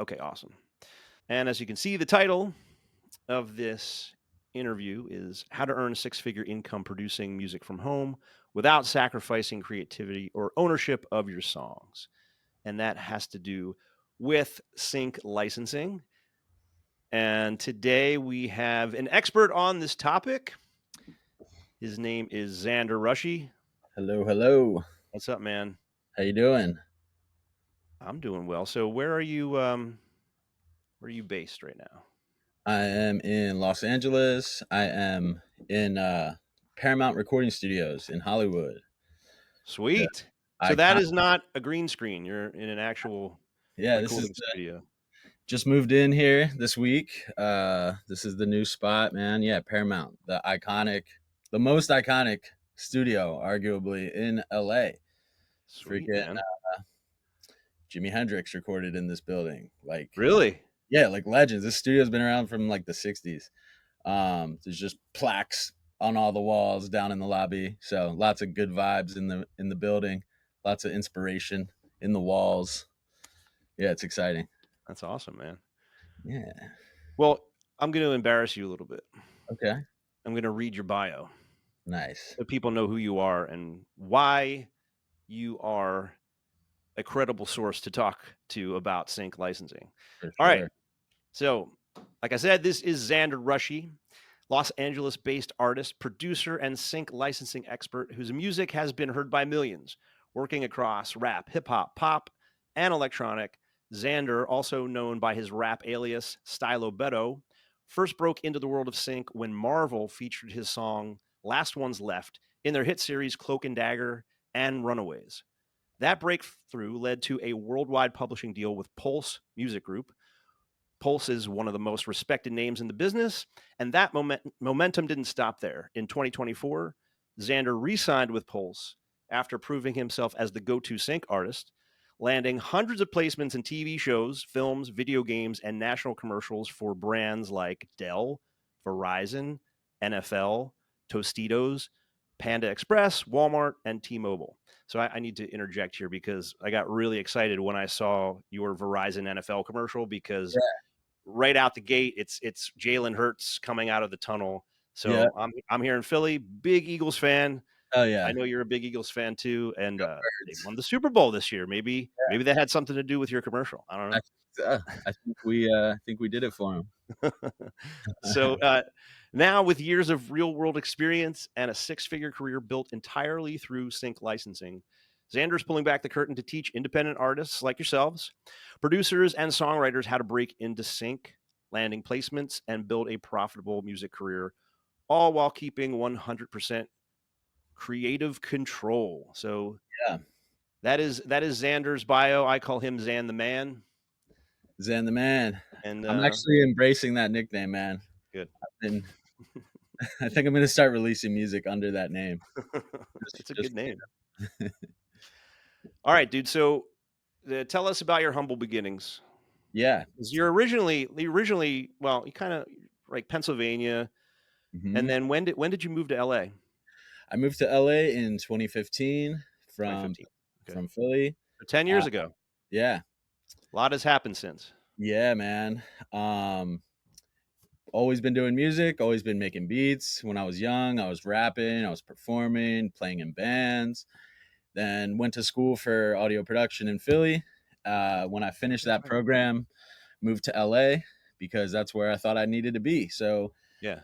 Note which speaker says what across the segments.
Speaker 1: Okay, awesome. And as you can see, the title of this interview is How to Earn a Six-Figure Income Producing Music from Home Without Sacrificing Creativity or Ownership of Your Songs. And that has to do with sync licensing. And today we have an expert on this topic. His name is Xander Rushy.
Speaker 2: Hello, hello.
Speaker 1: What's up, man?
Speaker 2: How you doing?
Speaker 1: I'm doing well. So where are you based right now?
Speaker 2: I am in Los Angeles. I am in Paramount Recording Studios in Hollywood. The
Speaker 1: Sweet. So that
Speaker 2: icon.
Speaker 1: is not a green screen. You're in an actual
Speaker 2: Yeah, this is
Speaker 1: recording studio.
Speaker 2: just moved in here this week. This is the new spot, man. Yeah, Paramount, the most iconic studio, arguably in LA.
Speaker 1: Sweet,
Speaker 2: Freaking
Speaker 1: man.
Speaker 2: Jimi Hendrix recorded in this building.
Speaker 1: Really?
Speaker 2: Yeah, like legends. This studio's been around from like the '60s. There's just plaques on all the walls down in the lobby. So lots of good vibes in the building. Lots of inspiration in the walls. Yeah, it's exciting.
Speaker 1: That's awesome, man.
Speaker 2: Yeah.
Speaker 1: Well, I'm going to embarrass you a little bit.
Speaker 2: Okay.
Speaker 1: I'm going to read your bio
Speaker 2: Nice.
Speaker 1: so people know who you are and why you are a credible source to talk to about sync licensing.
Speaker 2: For
Speaker 1: All right.
Speaker 2: sure.
Speaker 1: So, like I said, this is Xander Rushy, Los Angeles based artist, producer, and sync licensing expert whose music has been heard by millions, working across rap, hip hop, pop, and electronic. Xander, also known by his rap alias Stylo Beto, first broke into the world of sync when Marvel featured his song Last Ones Left in their hit series Cloak and Dagger and Runaways. That breakthrough led to a worldwide publishing deal with Pulse Music Group. Pulse is one of the most respected names in the business, and that momentum didn't stop there. In 2024, Xander re signed with Pulse after proving himself as the go to sync artist, landing hundreds of placements in TV shows, films, video games, and national commercials for brands like Dell, Verizon, NFL, Tostitos, Panda Express, Walmart, and T Mobile. So I need to interject here because I got really excited when I saw your Verizon NFL commercial because right out the gate, it's Jalen Hurts coming out of the tunnel.
Speaker 2: Yeah.
Speaker 1: So I'm here in Philly, big Eagles fan.
Speaker 2: Oh
Speaker 1: I
Speaker 2: yeah.
Speaker 1: know you're a big Eagles fan too, and
Speaker 2: Go
Speaker 1: they
Speaker 2: Birds.
Speaker 1: won the Super Bowl this year. Maybe that had something to do with your commercial. I don't
Speaker 2: I think we did it for him.
Speaker 1: know. So now, with years of real world experience and a six-figure career built entirely through sync licensing, Xander's pulling back the curtain to teach independent artists like yourselves, producers, and songwriters how to break into sync, landing placements, and build a profitable music career, all while keeping 100% creative control. So
Speaker 2: Yeah.
Speaker 1: that is Xander's bio. I call him Xan the Man,
Speaker 2: Zan the man.
Speaker 1: and
Speaker 2: I'm actually embracing that nickname, man.
Speaker 1: good.
Speaker 2: And I think I'm gonna start releasing music under that name.
Speaker 1: It's a
Speaker 2: Just
Speaker 1: good name. All right, dude. So tell us about your humble beginnings.
Speaker 2: yeah.
Speaker 1: 'Cause you originally, well, you kind of like Pennsylvania, and
Speaker 2: hmm
Speaker 1: then when did you move to LA?
Speaker 2: I moved to LA in 2015 from
Speaker 1: 2015. Okay,
Speaker 2: from Philly.
Speaker 1: so 10
Speaker 2: Uh,
Speaker 1: years ago.
Speaker 2: yeah,
Speaker 1: A lot has happened since.
Speaker 2: yeah, man. Always been doing music. Always been making beats. When I was young, I was rapping. I was performing, playing in bands. Then went to school for audio production in Philly. When I finished that program, moved to LA because that's where I thought I needed to be. So
Speaker 1: Yeah.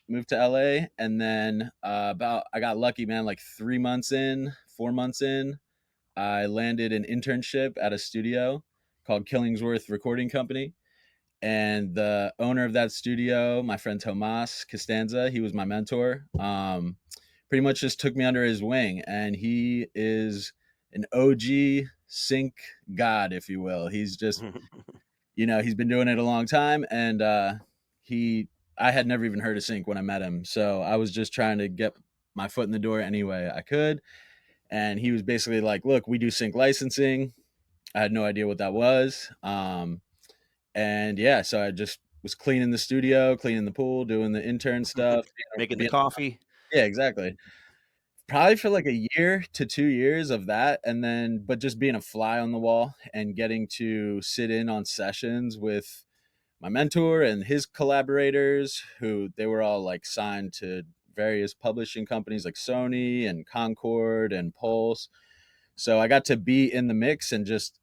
Speaker 2: moved to LA, and then about I got lucky, man. Like 3 months in, 4 months in, I landed an internship at a studio called Killingsworth Recording Company. And the owner of that studio, my friend Tomas Costanza, he was my mentor. Pretty much just took me under his wing, and he is an OG sync god, if you will. He's just, he's been doing it a long time, and he, I had never even heard of sync when I met him, so I was just trying to get my foot in the door any way I could. And he was basically like, "Look, we do sync licensing." I had no idea what that was. And yeah, so I just was cleaning the studio, cleaning the pool, doing the intern stuff.
Speaker 1: Making the
Speaker 2: Being,
Speaker 1: coffee.
Speaker 2: yeah, exactly. Probably for like a year to 2 years of that, and then but just being a fly on the wall and getting to sit in on sessions with my mentor and his collaborators, who they were all like signed to various publishing companies like Sony and Concord and Pulse. So I got to be in the mix and just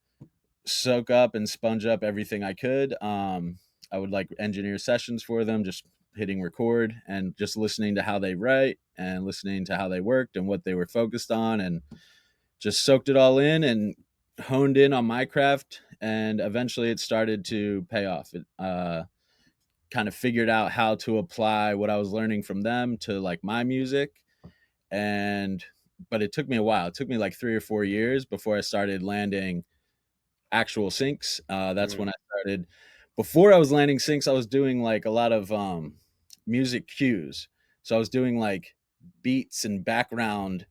Speaker 2: soak up and sponge up everything I could. I would like engineer sessions for them, just hitting record and just listening to how they write and listening to how they worked and what they were focused on, and just soaked it all in and honed in on my craft. And eventually it started to pay off. It kind of figured out how to apply what I was learning from them to like my music. And but it took me a while. It took me like 3 or 4 years before I started landing actual syncs. That's
Speaker 1: Mm,
Speaker 2: when I started. Before I was landing syncs, I was doing like a lot of music cues. So I was doing like beats and background,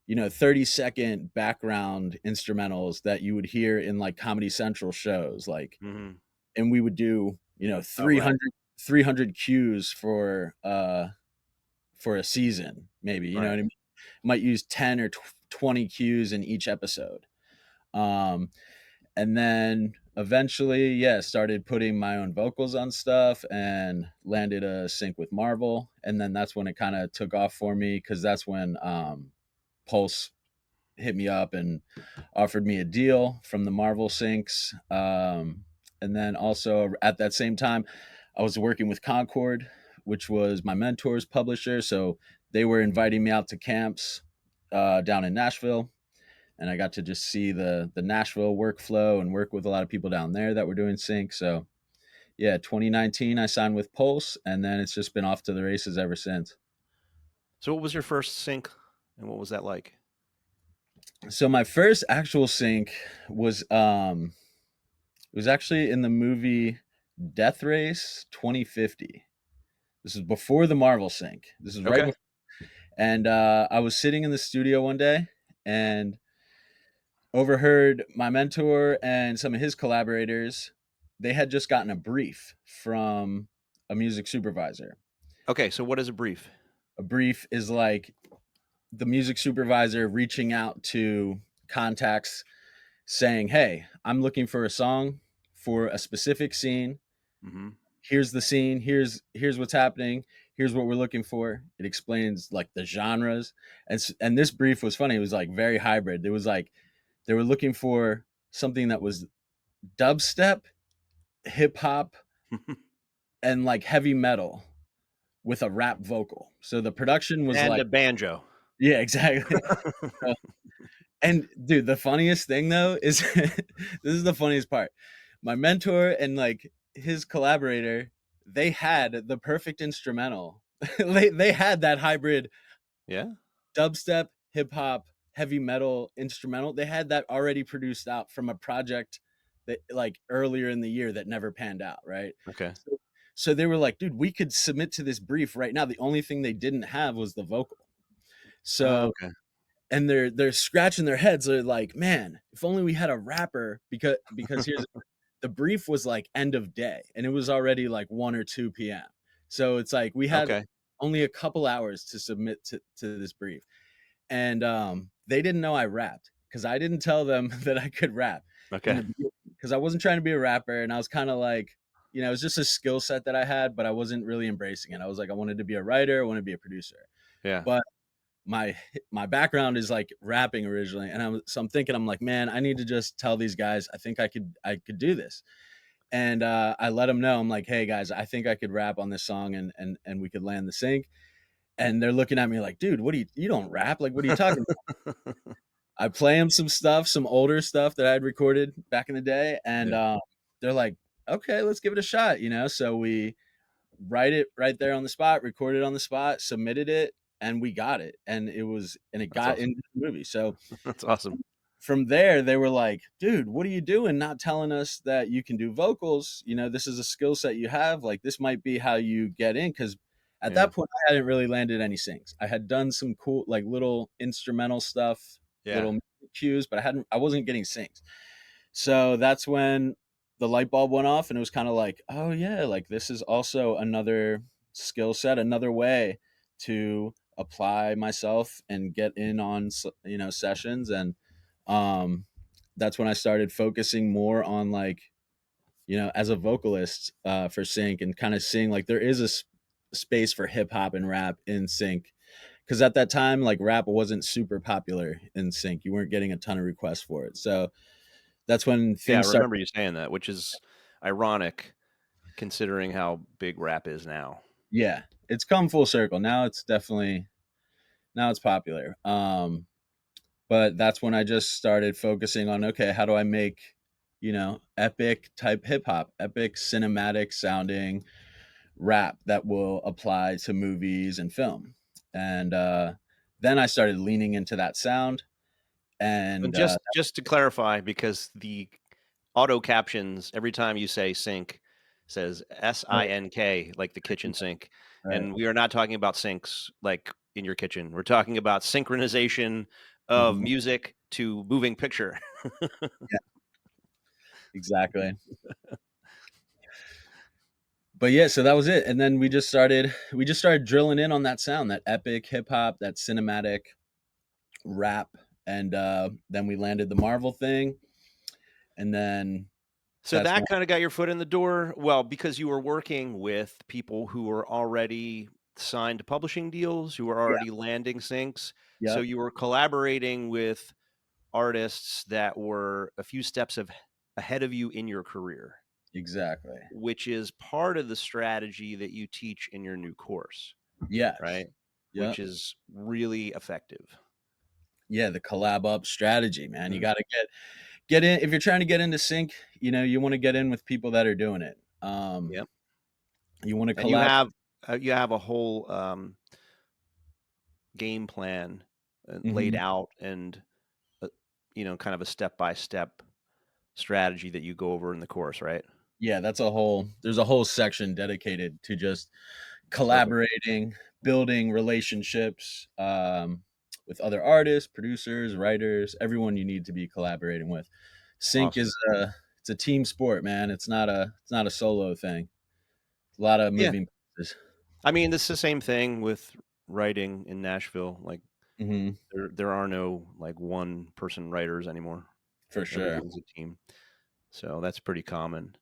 Speaker 2: 30-second background instrumentals that you would hear in like Comedy Central shows. Like,
Speaker 1: mhm.
Speaker 2: and we would do,
Speaker 1: Oh, right.
Speaker 2: 300 cues for a season, maybe, you know
Speaker 1: Right.
Speaker 2: what I mean? Might use 10 or 20 cues in each episode. Um, and then eventually, yeah, started putting my own vocals on stuff and landed a sync with Marvel. And then that's when it kind of took off for me, because that's when Pulse hit me up and offered me a deal from the Marvel syncs. And then also at that same time, I was working with Concord, which was my mentor's publisher. So they were inviting me out to camps down in Nashville, and I got to just see the Nashville workflow and work with a lot of people down there that were doing sync. So yeah, 2019 I signed with Pulse, and then it's just been off to the races ever since.
Speaker 1: So what was your first sync, and what was that like?
Speaker 2: So my first actual sync was it was actually in the movie Death Race 2050. This is before the Marvel sync. This is right
Speaker 1: Okay.
Speaker 2: before, and I was sitting in the studio one day and overheard my mentor and some of his collaborators. They had just gotten a brief from a music supervisor.
Speaker 1: Okay, so what is a brief?
Speaker 2: A brief is like the music supervisor reaching out to contacts saying, "Hey, I'm looking for a song for a specific scene.
Speaker 1: Mhm.
Speaker 2: Here's the scene. Here's what's happening. Here's what we're looking for." It explains like the genres, and this brief was funny. It was like very hybrid. It was like they were looking for something that was dubstep, hip hop, and like heavy metal with a rap vocal. So the production was
Speaker 1: And
Speaker 2: like,
Speaker 1: a banjo.
Speaker 2: yeah, exactly. Uh, and dude, the funniest thing though is this is the funniest part. My mentor and like his collaborator, they had the perfect instrumental. They had that hybrid
Speaker 1: Yeah?
Speaker 2: dubstep, hip hop, heavy metal instrumental. They had that already produced out from a project that like earlier in the year that never panned out, right?
Speaker 1: Okay.
Speaker 2: So, so they were like, dude, we could submit to this brief right now. The only thing they didn't have was the vocal. So
Speaker 1: Okay.
Speaker 2: and they're scratching their heads. They're like, man, if only we had a rapper, because here's the brief was like end of day and it was already like 1 or 2 p.m. So it's like we had
Speaker 1: Okay.
Speaker 2: only a couple hours to submit to this brief. And they didn't know I rapped because I didn't tell them that I could rap in
Speaker 1: Okay.
Speaker 2: the beginning, because I wasn't trying to be a rapper, and I was kind of like, it was just a skill set that I had, but I wasn't really embracing it. I was like, I wanted to be a writer, I wanted to be a producer,
Speaker 1: Yeah.
Speaker 2: but my my background is like rapping originally, and I'm thinking, I'm like, man, I need to just tell these guys I think I could do this. And I let them know, I'm like, hey guys, I think I could rap on this song, and we could land the sync. And they're looking at me like, dude, what do you don't rap, like what are you talking about? I play them some stuff, some older stuff that I had recorded back in the day, and
Speaker 1: Yeah.
Speaker 2: they're like, okay, let's give it a shot, so we write it right there on the spot, recorded on the spot, submitted it, and we got it. And it
Speaker 1: That's
Speaker 2: got
Speaker 1: awesome.
Speaker 2: into the movie. So
Speaker 1: That's awesome.
Speaker 2: from there, they were like, dude, what are you doing? Not telling us that you can do vocals. This is a skill set you have. Like, this might be how you get in. Cause at
Speaker 1: Yeah.
Speaker 2: that point, I hadn't really landed any sings. I had done some cool, like little instrumental stuff,
Speaker 1: Yeah.
Speaker 2: little cues, but I wasn't getting sings. So that's when the light bulb went off, and it was kind of like, oh yeah, like this is also another skill set, another way to apply myself and get in on sessions. And um that's when I started focusing more on like, as a vocalist for sync, and kind of seeing like there is a space for hip hop and rap in sync, because at that time like rap wasn't super popular in sync. You weren't getting a ton of requests for it, so that's when
Speaker 1: Yeah, I
Speaker 2: things started.
Speaker 1: remember you saying that, which is ironic considering how big rap is now.
Speaker 2: Yeah, it's come full circle now. It's definitely, now it's popular. But that's when I just started focusing on, okay, how do I make, epic type hip hop, epic cinematic sounding rap that will apply to movies and film. And then I started leaning into that sound.
Speaker 1: And
Speaker 2: And
Speaker 1: just to clarify, because the auto captions every time you say sink says SINK, like the kitchen sink,
Speaker 2: right.
Speaker 1: and we are not talking about sinks like in your kitchen. We're talking about synchronization of
Speaker 2: Mhm.
Speaker 1: music to moving picture.
Speaker 2: Yeah, exactly. But yeah, so that was it. And then we just started drilling in on that sound, that epic hip hop, that cinematic rap. And then we landed the Marvel thing. And then
Speaker 1: So
Speaker 2: that's
Speaker 1: that
Speaker 2: when,
Speaker 1: kind of got your foot in the door. Well, because you were working with people who were already signed to publishing deals, who were
Speaker 2: yeah,
Speaker 1: already landing syncs. So
Speaker 2: yep,
Speaker 1: you were collaborating with artists that were a few steps ahead of you in your career,
Speaker 2: exactly.
Speaker 1: which is part of the strategy that you teach in your new course,
Speaker 2: Yes.
Speaker 1: right?
Speaker 2: Yep.
Speaker 1: Which is really effective.
Speaker 2: Yeah, the collab up strategy, man. You
Speaker 1: Mhm.
Speaker 2: got to get in if you're trying to get into sync. You want to get in with people that are doing it.
Speaker 1: Yep.
Speaker 2: You want to
Speaker 1: And you
Speaker 2: collab.
Speaker 1: have a whole game plan laid
Speaker 2: Mhm.
Speaker 1: out and uh, kind of a step by step strategy that you go over in the course, right?
Speaker 2: Yeah, there's a whole section dedicated to just
Speaker 1: Perfect.
Speaker 2: collaborating, building relationships with other artists, producers, writers, everyone you need to be collaborating with. Sync
Speaker 1: Awesome.
Speaker 2: is it's a team sport, man. It's not a solo thing. A lot of
Speaker 1: Yeah.
Speaker 2: moving pieces.
Speaker 1: I mean, it's the same thing with writing in Nashville. Like
Speaker 2: Mhm.
Speaker 1: there are no like one person writers anymore.
Speaker 2: For sure.
Speaker 1: Everything's a team. So that's pretty common.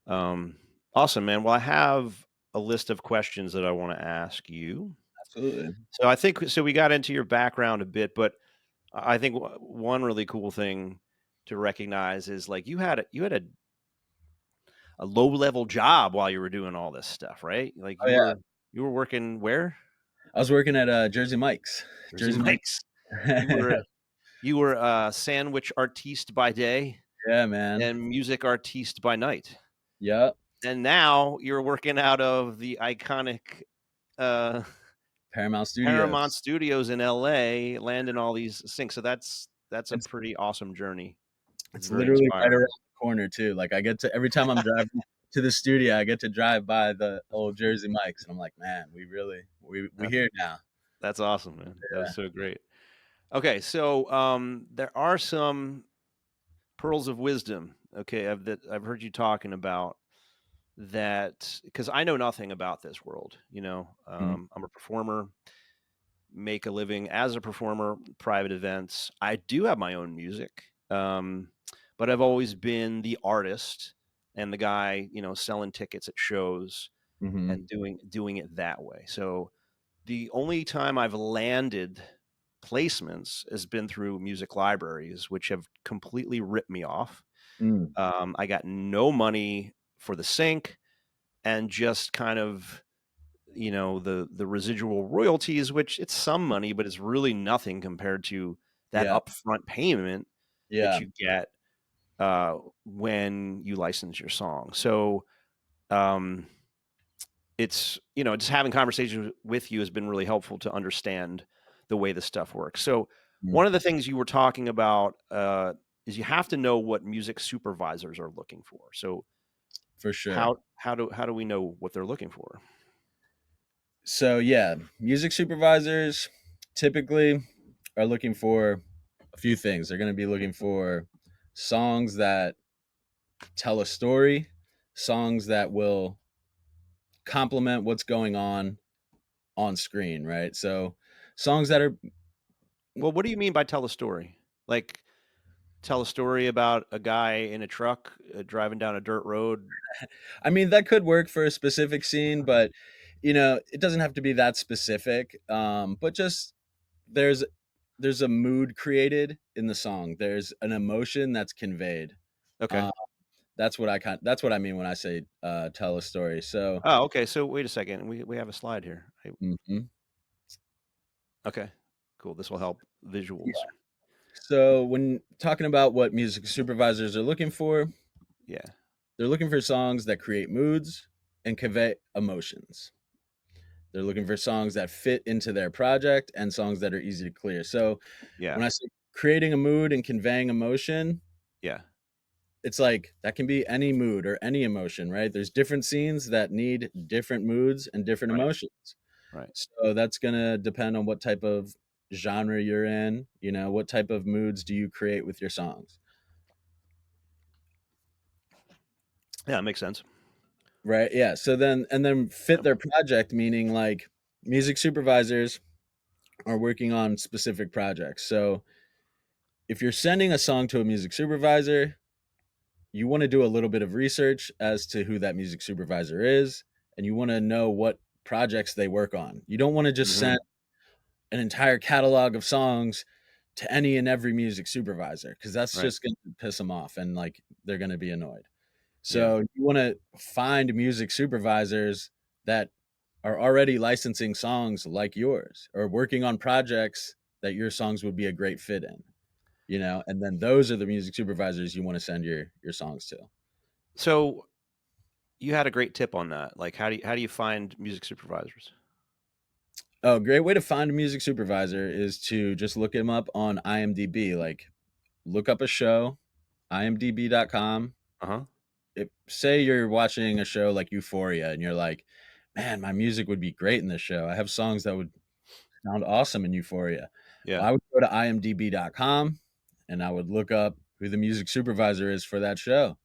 Speaker 1: Um, awesome, man. Well, I have a list of questions that I want to ask you.
Speaker 2: Absolutely.
Speaker 1: So I think so. We got into your background a bit, but I think one really cool thing to recognize is like you had a low level job while you were doing all this stuff, right? Like
Speaker 2: Oh yeah.
Speaker 1: you were working where?
Speaker 2: I was working at Jersey Mike's.
Speaker 1: Jersey
Speaker 2: Jersey Mike's.
Speaker 1: Mike's. You were you were a sandwich artiste by day
Speaker 2: Yeah, man.
Speaker 1: and music artiste by night.
Speaker 2: Yep.
Speaker 1: And now you're working out of the iconic uh,
Speaker 2: Paramount
Speaker 1: Paramount
Speaker 2: Studios.
Speaker 1: Studios in LA, landing all these syncs. So that's a
Speaker 2: It's
Speaker 1: pretty awesome journey. It's
Speaker 2: it's
Speaker 1: very
Speaker 2: literally right
Speaker 1: inspiring.
Speaker 2: around the corner too. Like I get to every time I'm driving to the studio, I get to drive by the old Jersey Mike's, and I'm like, man, we
Speaker 1: That's
Speaker 2: here now.
Speaker 1: that's awesome, man. That was
Speaker 2: Yeah.
Speaker 1: so great. Okay, so there are some pearls of wisdom. Okay, that I've heard you talking about that because I know nothing about this world.
Speaker 2: Mhm.
Speaker 1: I'm a performer, make a living as a performer, private events. I do have my own music, but I've always been the artist and the guy, selling tickets at shows
Speaker 2: Mhm.
Speaker 1: and doing it that way. So the only time I've landed placements has been through music libraries, which have completely ripped me off.
Speaker 2: Mm.
Speaker 1: I got no money for the sync and just kind of the residual royalties, which it's some money, but it's really nothing compared to that
Speaker 2: Yeah.
Speaker 1: upfront payment that
Speaker 2: Yeah.
Speaker 1: you get when you license your song. So um, it's just having conversations with you has been really helpful to understand the way this stuff works. So
Speaker 2: Mm.
Speaker 1: one of the things you were talking about is you have to know what music supervisors are looking for. So
Speaker 2: For sure.
Speaker 1: how do we know what they're looking for?
Speaker 2: So yeah, music supervisors typically are looking for a few things. They're going to be looking for songs that tell a story, songs that will complement what's going on screen, right? So songs that are
Speaker 1: Well, what do you mean by tell a story? Like, tell a story about a guy in a truck driving down a dirt road?
Speaker 2: I mean, that could work for a specific scene, but it doesn't have to be that specific. But just there's there's a mood created in the song. There's an emotion that's conveyed.
Speaker 1: Okay.
Speaker 2: Uh, that's what I mean when I say tell a story. So,
Speaker 1: Oh, okay. So wait a second. We have a slide here.
Speaker 2: mhm.
Speaker 1: Okay. Cool. This will help visuals.
Speaker 2: So when talking about what music supervisors are looking for,
Speaker 1: Yeah.
Speaker 2: they're looking for songs that create moods and convey emotions. They're looking for songs that fit into their project and songs that are easy to clear. So
Speaker 1: Yeah.
Speaker 2: when I say creating a mood and conveying emotion,
Speaker 1: Yeah.
Speaker 2: it's like that can be any mood or any emotion, right? There's different scenes that need different moods and different
Speaker 1: Right.
Speaker 2: emotions.
Speaker 1: Right.
Speaker 2: So that's going to depend on what type of genre you're in, what type of moods do you create with your songs?
Speaker 1: Yeah. It makes sense.
Speaker 2: Right. Yeah. So then fit
Speaker 1: Yeah.
Speaker 2: their project, meaning like music supervisors are working on specific projects. So if you're sending a song to a music supervisor, you want to do a little bit of research as to who that music supervisor is, and you want to know what projects they work on. You don't want to just
Speaker 1: Hmm.
Speaker 2: send an entire catalog of songs to any and every music supervisor because that's
Speaker 1: Right.
Speaker 2: just going to piss them off and like they're going to be annoyed.
Speaker 1: Yeah.
Speaker 2: So you want to find music supervisors that are already licensing songs like yours or working on projects that your songs would be a great fit in, and then those are the music supervisors you want to send your songs to.
Speaker 1: So you had a great tip on that. Like, how do you find music supervisors?
Speaker 2: Oh, great way to find a music supervisor is to just look him up on IMDb. Like, look up a show, imdb.com.
Speaker 1: Uh huh.
Speaker 2: Say you're watching a show like Euphoria and you're like, man, my music would be great in this show. I have songs that would sound awesome in Euphoria.
Speaker 1: Yeah.
Speaker 2: Well, I would go to imdb.com and I would look up who the music supervisor is for that show.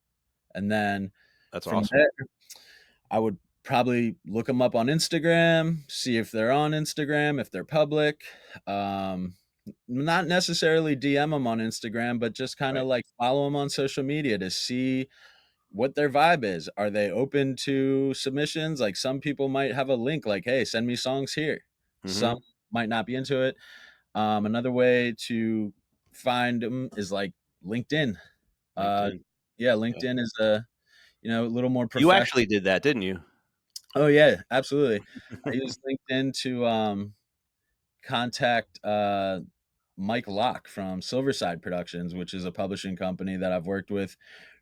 Speaker 2: And then
Speaker 1: That's
Speaker 2: from
Speaker 1: awesome.
Speaker 2: there, I would probably look them up on Instagram, see if they're on Instagram, if they're public. Um, Not necessarily DM them on Instagram, but just kind
Speaker 1: Right.
Speaker 2: of like follow them on social media to see what their vibe is. Are they open to submissions? Like some people might have a link like, hey, send me songs here. Some
Speaker 1: Hmm.
Speaker 2: might not be into it. Another way to find them is like LinkedIn. Uh,
Speaker 1: LinkedIn.
Speaker 2: yeah,
Speaker 1: Yeah.
Speaker 2: LinkedIn is a little more
Speaker 1: You
Speaker 2: professional.
Speaker 1: actually did that, didn't you?
Speaker 2: Oh yeah, absolutely. I use LinkedIn to contact Mike Locke from Silverside Productions, which is a publishing company that I've worked with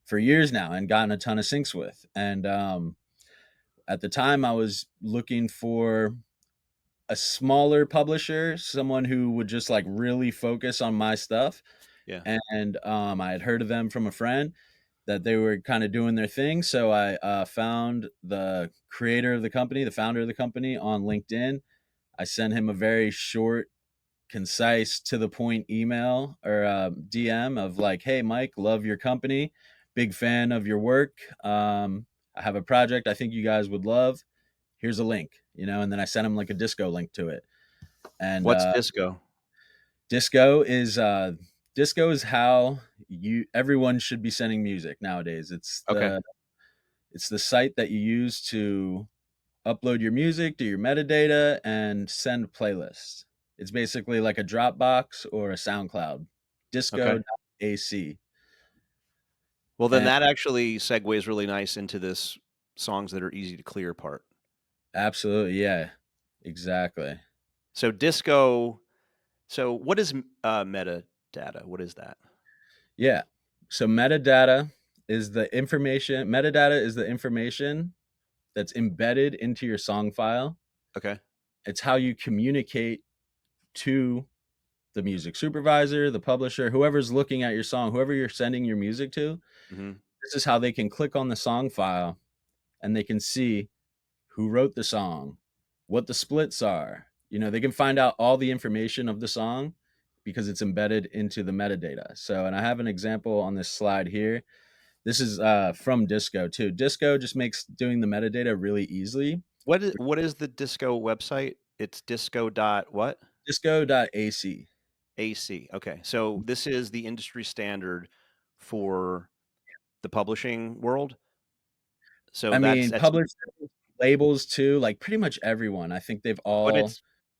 Speaker 2: for years now and gotten a ton of syncs with. And at the time, I was looking for a smaller publisher, someone who would just like really focus on my stuff.
Speaker 1: Yeah.
Speaker 2: And I had heard of them from a friend that they were kind of doing their thing. So I found the creator of the company, the founder of the company on LinkedIn. I sent him a very short, concise, to the point email or DM of like, "Hey, Mike, love your company, big fan of your work. I have a project I think you guys would love. Here's a link, and then I sent him like a disco link to it. And
Speaker 1: What's disco?
Speaker 2: disco is disco is how you everyone should be sending music nowadays.
Speaker 1: Okay.
Speaker 2: It's the site that you use to upload your music, do your metadata, and send playlists. It's basically like a Dropbox or a SoundCloud.
Speaker 1: Okay.
Speaker 2: Disco.ac.
Speaker 1: Well, then
Speaker 2: And
Speaker 1: that actually segues really nice into this songs that are easy to clear part.
Speaker 2: absolutely, yeah, exactly.
Speaker 1: So disco. So what is metadata? What is that?
Speaker 2: Yeah. So metadata is the information that's embedded into your song file.
Speaker 1: Okay.
Speaker 2: It's how you communicate to the music supervisor, the publisher, whoever's looking at your song, whoever you're sending your music to.
Speaker 1: Hmm.
Speaker 2: This is how they can click on the song file and they can see who wrote the song, what the splits are. They can find out all the information of the song because it's embedded into the metadata. So, and I have an example on this slide here. This is from Disco too. Disco just makes doing the metadata really easy.
Speaker 1: What is the disco website? It's disco dot what?
Speaker 2: Disco.ac.
Speaker 1: AC. Okay. So this is the industry standard for the publishing world. So
Speaker 2: I mean,
Speaker 1: that's
Speaker 2: publishers, labels too, like pretty much everyone. I think they've
Speaker 1: but
Speaker 2: all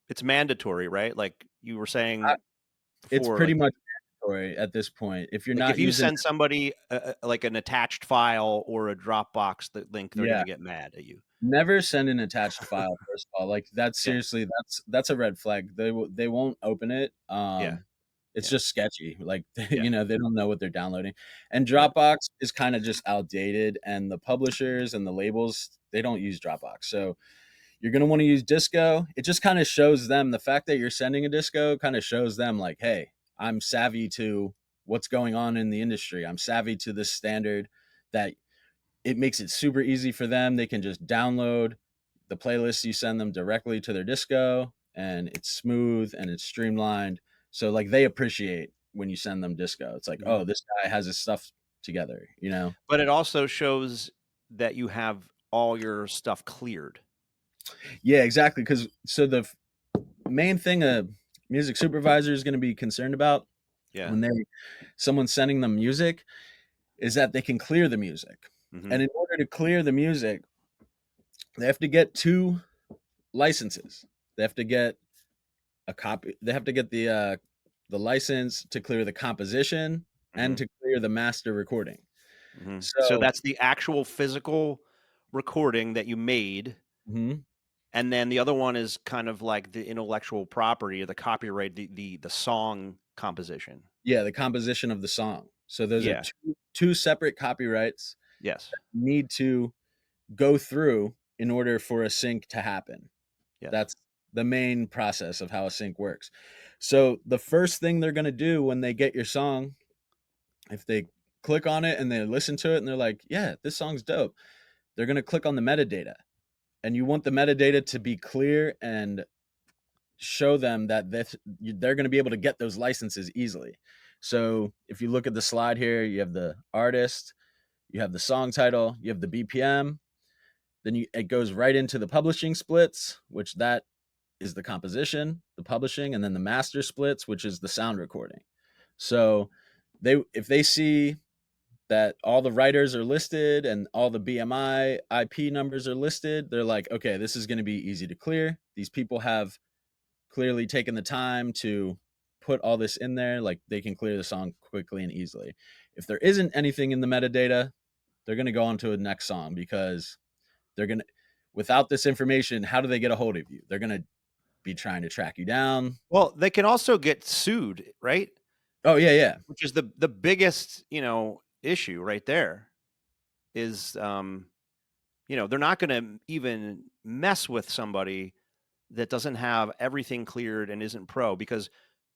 Speaker 1: it's mandatory, right? Like you were
Speaker 2: I
Speaker 1: saying
Speaker 2: it's
Speaker 1: before,
Speaker 2: pretty much mandatory at this point. If you're
Speaker 1: like if
Speaker 2: not
Speaker 1: you
Speaker 2: using
Speaker 1: send somebody like an attached file or a Dropbox link, they're
Speaker 2: yeah,
Speaker 1: gonna get mad at you.
Speaker 2: never send an attached file, first of all. Like, that's
Speaker 1: Yeah.
Speaker 2: seriously that's a red flag. They won't open it.
Speaker 1: Yeah.
Speaker 2: It's
Speaker 1: Yeah.
Speaker 2: just sketchy. Like,
Speaker 1: Yeah.
Speaker 2: they don't know what they're downloading. And
Speaker 1: Yeah.
Speaker 2: Dropbox is kinda just outdated, and the publishers and the labels, they don't use Dropbox. So you're gonna wanna use Disco. It just kinda shows them the fact that you're sending a Disco kinda shows them like, "Hey, I'm savvy to what's going on in the industry. I'm savvy to this standard," that it makes it super easy for them. They can just download the playlists you send them directly to their Disco, and it's smooth and it's streamlined. So, like, they appreciate when you send them Disco. It's like,
Speaker 1: Mhm.
Speaker 2: "Oh, this guy has his stuff together," you know?
Speaker 1: But it also shows that you have all your stuff cleared.
Speaker 2: Yeah, exactly. Because the main thing a music supervisor is gonna be concerned about
Speaker 1: Yeah.
Speaker 2: when someone's sending them music is that they can clear the music.
Speaker 1: Mhm.
Speaker 2: And in order to clear the music, they have to get 2 licenses. They have to get a copy they have to get the license to clear the composition and
Speaker 1: Mhm.
Speaker 2: to clear the master recording.
Speaker 1: Mhm. So
Speaker 2: So
Speaker 1: that's the actual physical recording that you made,
Speaker 2: mhm,
Speaker 1: and then the other one is kind of like the intellectual property or the copyright, the song composition.
Speaker 2: yeah, the composition of the song. So those are
Speaker 1: Yeah.
Speaker 2: 2 separate copyrights
Speaker 1: Yes.
Speaker 2: need to go through in order for a sync to happen.
Speaker 1: Yes.
Speaker 2: That's the main process of how a sync works. So the first thing they're gonna do when they get your song, if they click on it and they listen to it and they're like, "Yeah, this song's dope," they're gonna click on the metadata. And you want the metadata to be clear and show them that they're gonna be able to get those licenses easily. So if you look at the slide here, you have the artist, you have the song title, you have the BPM, then it goes right into the publishing splits, which that is the composition, the publishing, and then the master splits, which is the sound recording. So if they see that all the writers are listed and all the BMI IP numbers are listed, they're like, okay, this is going to be easy to clear. These people have clearly taken the time to put all this in there. Like, they can clear the song quickly and easily. If there isn't anything in the metadata, they're going to go on to the next song because they're going to, without this information, how do they get a hold of you? They're going to be trying to track you down.
Speaker 1: Well, they can also get sued, right?
Speaker 2: Oh, yeah, yeah.
Speaker 1: Which is the biggest, issue right there is, they're not gonna even mess with somebody that doesn't have everything cleared and isn't pro because,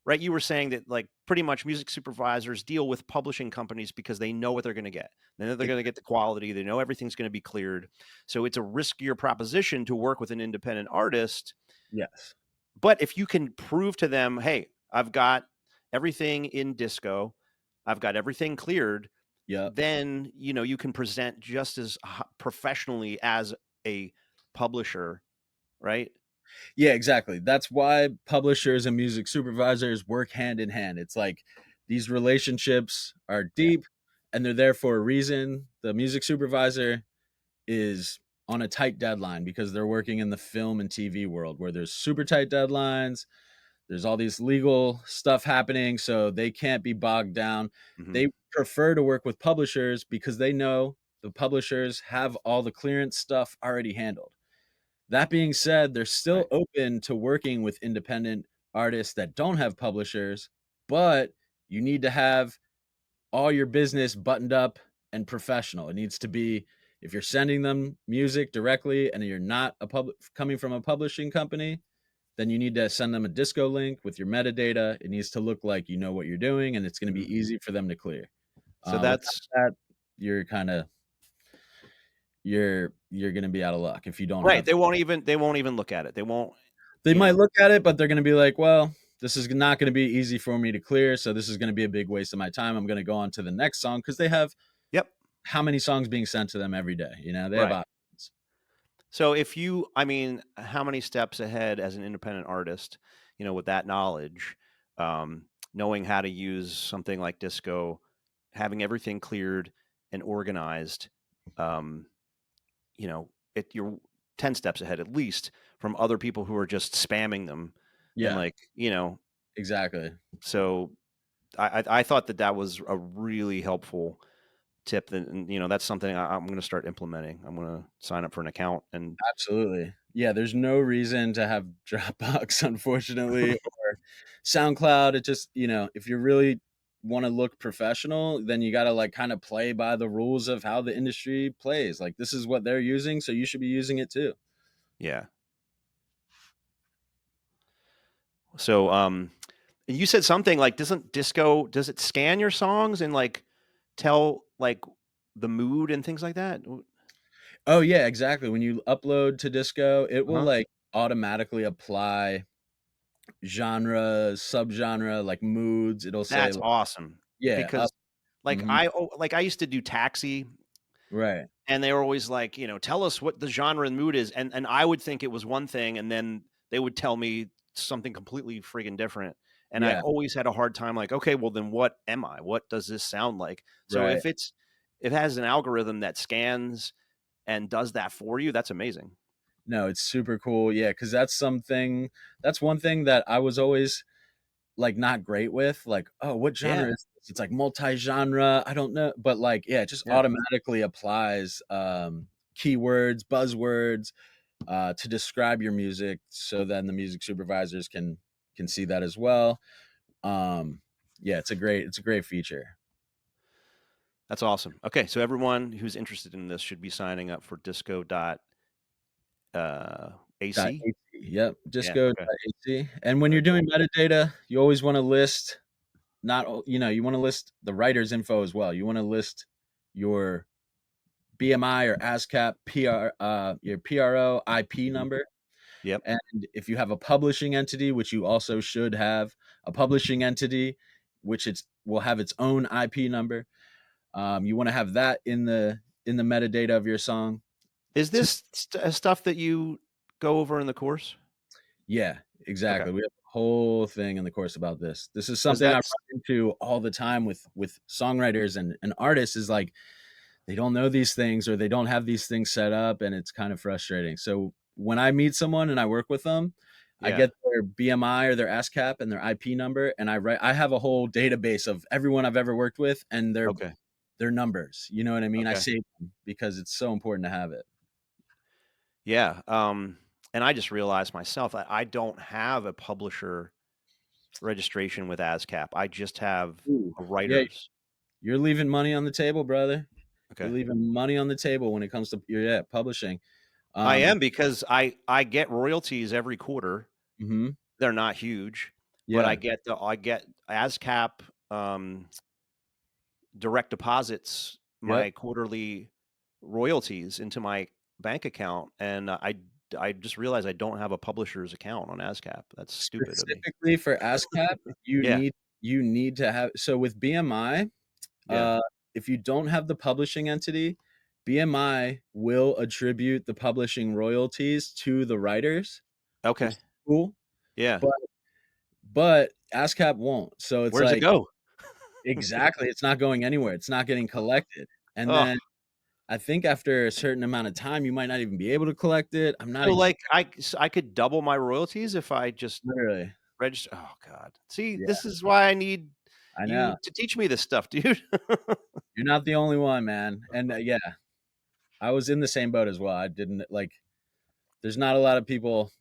Speaker 1: right, you were saying that, like, pretty much music supervisors deal with publishing companies because they know what they're gonna get. They know they're gonna get the quality, they know everything's gonna be cleared. So it's a riskier proposition to work with an independent artist.
Speaker 2: Yes.
Speaker 1: But if you can prove to them, "Hey, I've got everything in Disco, I've got everything cleared,"
Speaker 2: Yep.
Speaker 1: then, you can present just as professionally as a publisher, right?
Speaker 2: Yeah, exactly. That's why publishers and music supervisors work hand in hand. It's like these relationships are
Speaker 1: Yeah.
Speaker 2: deep and they're there for a reason. The music supervisor is on a tight deadline because they're working in the film and TV world where there's super tight deadlines. There's all these legal stuff happening, so they can't be bogged down.
Speaker 1: Mhm.
Speaker 2: They prefer to work with publishers because they know the publishers have all the clearance stuff already handled. That being said, they're still
Speaker 1: Right.
Speaker 2: open to working with independent artists that don't have publishers, but you need to have all your business buttoned up and professional. It needs to be if you're sending them music directly and you're not coming from a publishing company, then you need to send them a Disco link with your metadata. It needs to look like you know what you're doing and it's going to
Speaker 1: Mhm.
Speaker 2: be easy for them to clear.
Speaker 1: So
Speaker 2: Without
Speaker 1: that's
Speaker 2: that, you're kind of you're going to be out of luck if you don't
Speaker 1: right,
Speaker 2: have.
Speaker 1: they won't even look at it. They won't,
Speaker 2: They
Speaker 1: you
Speaker 2: might
Speaker 1: know
Speaker 2: look at it, but they're gonna be like, "Well, this is not gonna be easy for me to clear, so this is gonna be a big waste of my time. I'm gonna go on to the next song because they have
Speaker 1: Yep,
Speaker 2: how many songs being sent to them every day, They have
Speaker 1: right.
Speaker 2: options.
Speaker 1: So if you I mean, how many steps ahead as an independent artist? with that knowledge, knowing how to use something like Disco, having everything cleared and organized, um, you're 10 steps ahead at least from other people who are just spamming them and
Speaker 2: Yeah, exactly.
Speaker 1: so I thought that was a really helpful tip, and that's something I'm going to start implementing. I'm going to sign up for an account and
Speaker 2: Absolutely. Yeah, there's no reason to have Dropbox, unfortunately, or SoundCloud. It just, if you really want to look professional, then you got to like kind of play by the rules of how the industry plays. Like this is what they're using, so you should be using it too.
Speaker 1: yeah. So you said something like, doesn't Disco, does it scan your songs and like tell like the mood and things like that?
Speaker 2: Oh yeah, exactly. When you upload to Disco, it will
Speaker 1: Uh-huh.
Speaker 2: like automatically apply genre, subgenre, like moods. It'll say
Speaker 1: That's
Speaker 2: like,
Speaker 1: awesome
Speaker 2: yeah,
Speaker 1: because like
Speaker 2: mhm,
Speaker 1: I used to do Taxi.
Speaker 2: right.
Speaker 1: And they were always like, "Tell us what the genre and mood is," and I would think it was one thing, and then they would tell me something completely friggin' different, and I
Speaker 2: Yeah,
Speaker 1: always had a hard time like, "Okay, well, then what am I? What does this sound like?" So
Speaker 2: right.
Speaker 1: if it has an algorithm that scans and does that for you, that's amazing.
Speaker 2: No, it's super cool. Yeah, because that's one thing that I was always like not great with. Like, oh, what
Speaker 1: Yeah,
Speaker 2: genre is this? It's like multi-genre. I don't know. But like, yeah, it just
Speaker 1: yeah.
Speaker 2: automatically applies keywords, buzzwords to describe your music so then the music supervisors can see that as well. Um, yeah, it's a great feature.
Speaker 1: That's awesome. Okay, so everyone who's interested in this should be signing up for disco dot AC?
Speaker 2: .ac. Yep,
Speaker 1: Yeah, okay.
Speaker 2: disco.ac. And when
Speaker 1: Very
Speaker 2: you're
Speaker 1: cool.
Speaker 2: doing metadata, you always want to list not you want to list the writer's info as well. You want to list your BMI or ASCAP your PRO IP
Speaker 1: Mhm.
Speaker 2: number.
Speaker 1: Yep.
Speaker 2: And if you have a publishing entity, which you also should have, a publishing entity, which it's will have its own IP number. You want to have that in the metadata of your song.
Speaker 1: Is
Speaker 2: To,
Speaker 1: this stuff that you go over in the course?
Speaker 2: yeah,
Speaker 1: Okay.
Speaker 2: exactly. We have a whole thing in the course about this. This is
Speaker 1: Because
Speaker 2: something I run
Speaker 1: that's
Speaker 2: into all the time with songwriters and artists is like they don't know these things or they don't have these things set up and it's kind of frustrating. So when I meet someone and I work with them, I
Speaker 1: yeah.
Speaker 2: get their BMI or their ASCAP and their IP number and I have a whole database of everyone I've ever worked with and
Speaker 1: Okay.
Speaker 2: their numbers. You know what I mean? I
Speaker 1: Okay.
Speaker 2: save them because it's so important to have it.
Speaker 1: Yeah. And I just realized myself that I don't have a publisher registration with ASCAP. I just have
Speaker 2: Ooh.
Speaker 1: a
Speaker 2: Yeah,
Speaker 1: writer's.
Speaker 2: you're leaving money on the table, brother. You're
Speaker 1: Okay.
Speaker 2: leaving money on the table when it comes to publishing.
Speaker 1: I
Speaker 2: Um
Speaker 1: am because I get royalties every quarter.
Speaker 2: mhm.
Speaker 1: They're not huge, but
Speaker 2: Yeah.
Speaker 1: I get ASCAP direct deposits
Speaker 2: Yep.
Speaker 1: my quarterly royalties into my bank account, and I just realized I don't have a publisher's account on ASCAP. That's stupid of me.
Speaker 2: Specifically for ASCAP,
Speaker 1: Yeah,
Speaker 2: you need to have so with BMI,
Speaker 1: yeah.
Speaker 2: if you don't have the publishing entity, BMI will attribute the publishing royalties to the writers, which
Speaker 1: Okay.
Speaker 2: is cool,
Speaker 1: Yeah.
Speaker 2: but ASCAP won't. So it's
Speaker 1: Where does it
Speaker 2: like
Speaker 1: go?
Speaker 2: exactly, it's not going anywhere. It's not getting collected. And
Speaker 1: Oh,
Speaker 2: then I think after a certain amount of time, you might not even be able to collect it. I'm not
Speaker 1: so,
Speaker 2: ex
Speaker 1: like, I could double my royalties if I just
Speaker 2: literally.
Speaker 1: register. Oh god. See,
Speaker 2: Yeah,
Speaker 1: this is why I need
Speaker 2: I
Speaker 1: you
Speaker 2: know.
Speaker 1: to teach me this stuff, dude.
Speaker 2: You're not the only one, man. And yeah, I was in the same boat as well. I didn't like there's not a lot of people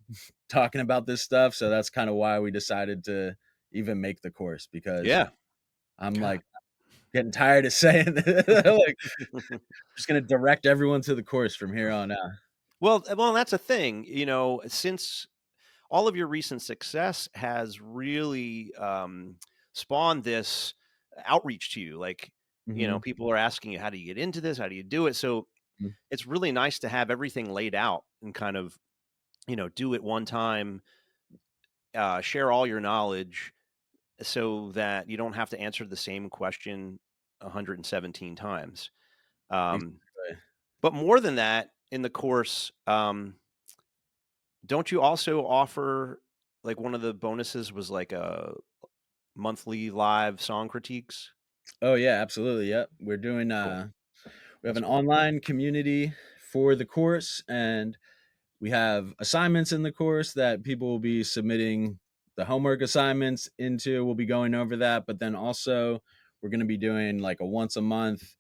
Speaker 2: talking about this stuff, so that's kind of why we decided to even make the course because
Speaker 1: Yeah.
Speaker 2: I'm
Speaker 1: God.
Speaker 2: like getting tired of saying like just gonna direct everyone to the course from here on out.
Speaker 1: Well, that's a thing, since all of your recent success has really, spawned this outreach to you, like,
Speaker 2: Mhm.
Speaker 1: people are asking you, "How do you get into this? How do you do it?" So,
Speaker 2: Mm.
Speaker 1: it's really nice to have everything laid out and kind of, do it one time, share all your knowledge so that you don't have to answer the same question 117 times. Um,
Speaker 2: Exactly.
Speaker 1: but more than that, in the course, don't you also offer? like one of the bonuses was like a monthly live song critiques?
Speaker 2: Oh yeah, absolutely. Yep. We're doing
Speaker 1: Cool.
Speaker 2: we have
Speaker 1: That's
Speaker 2: an
Speaker 1: cool.
Speaker 2: online community for the course, and we have assignments in the course that people will be submitting the homework assignments into. We'll be going over that, but then also we're going to be doing like a once a month,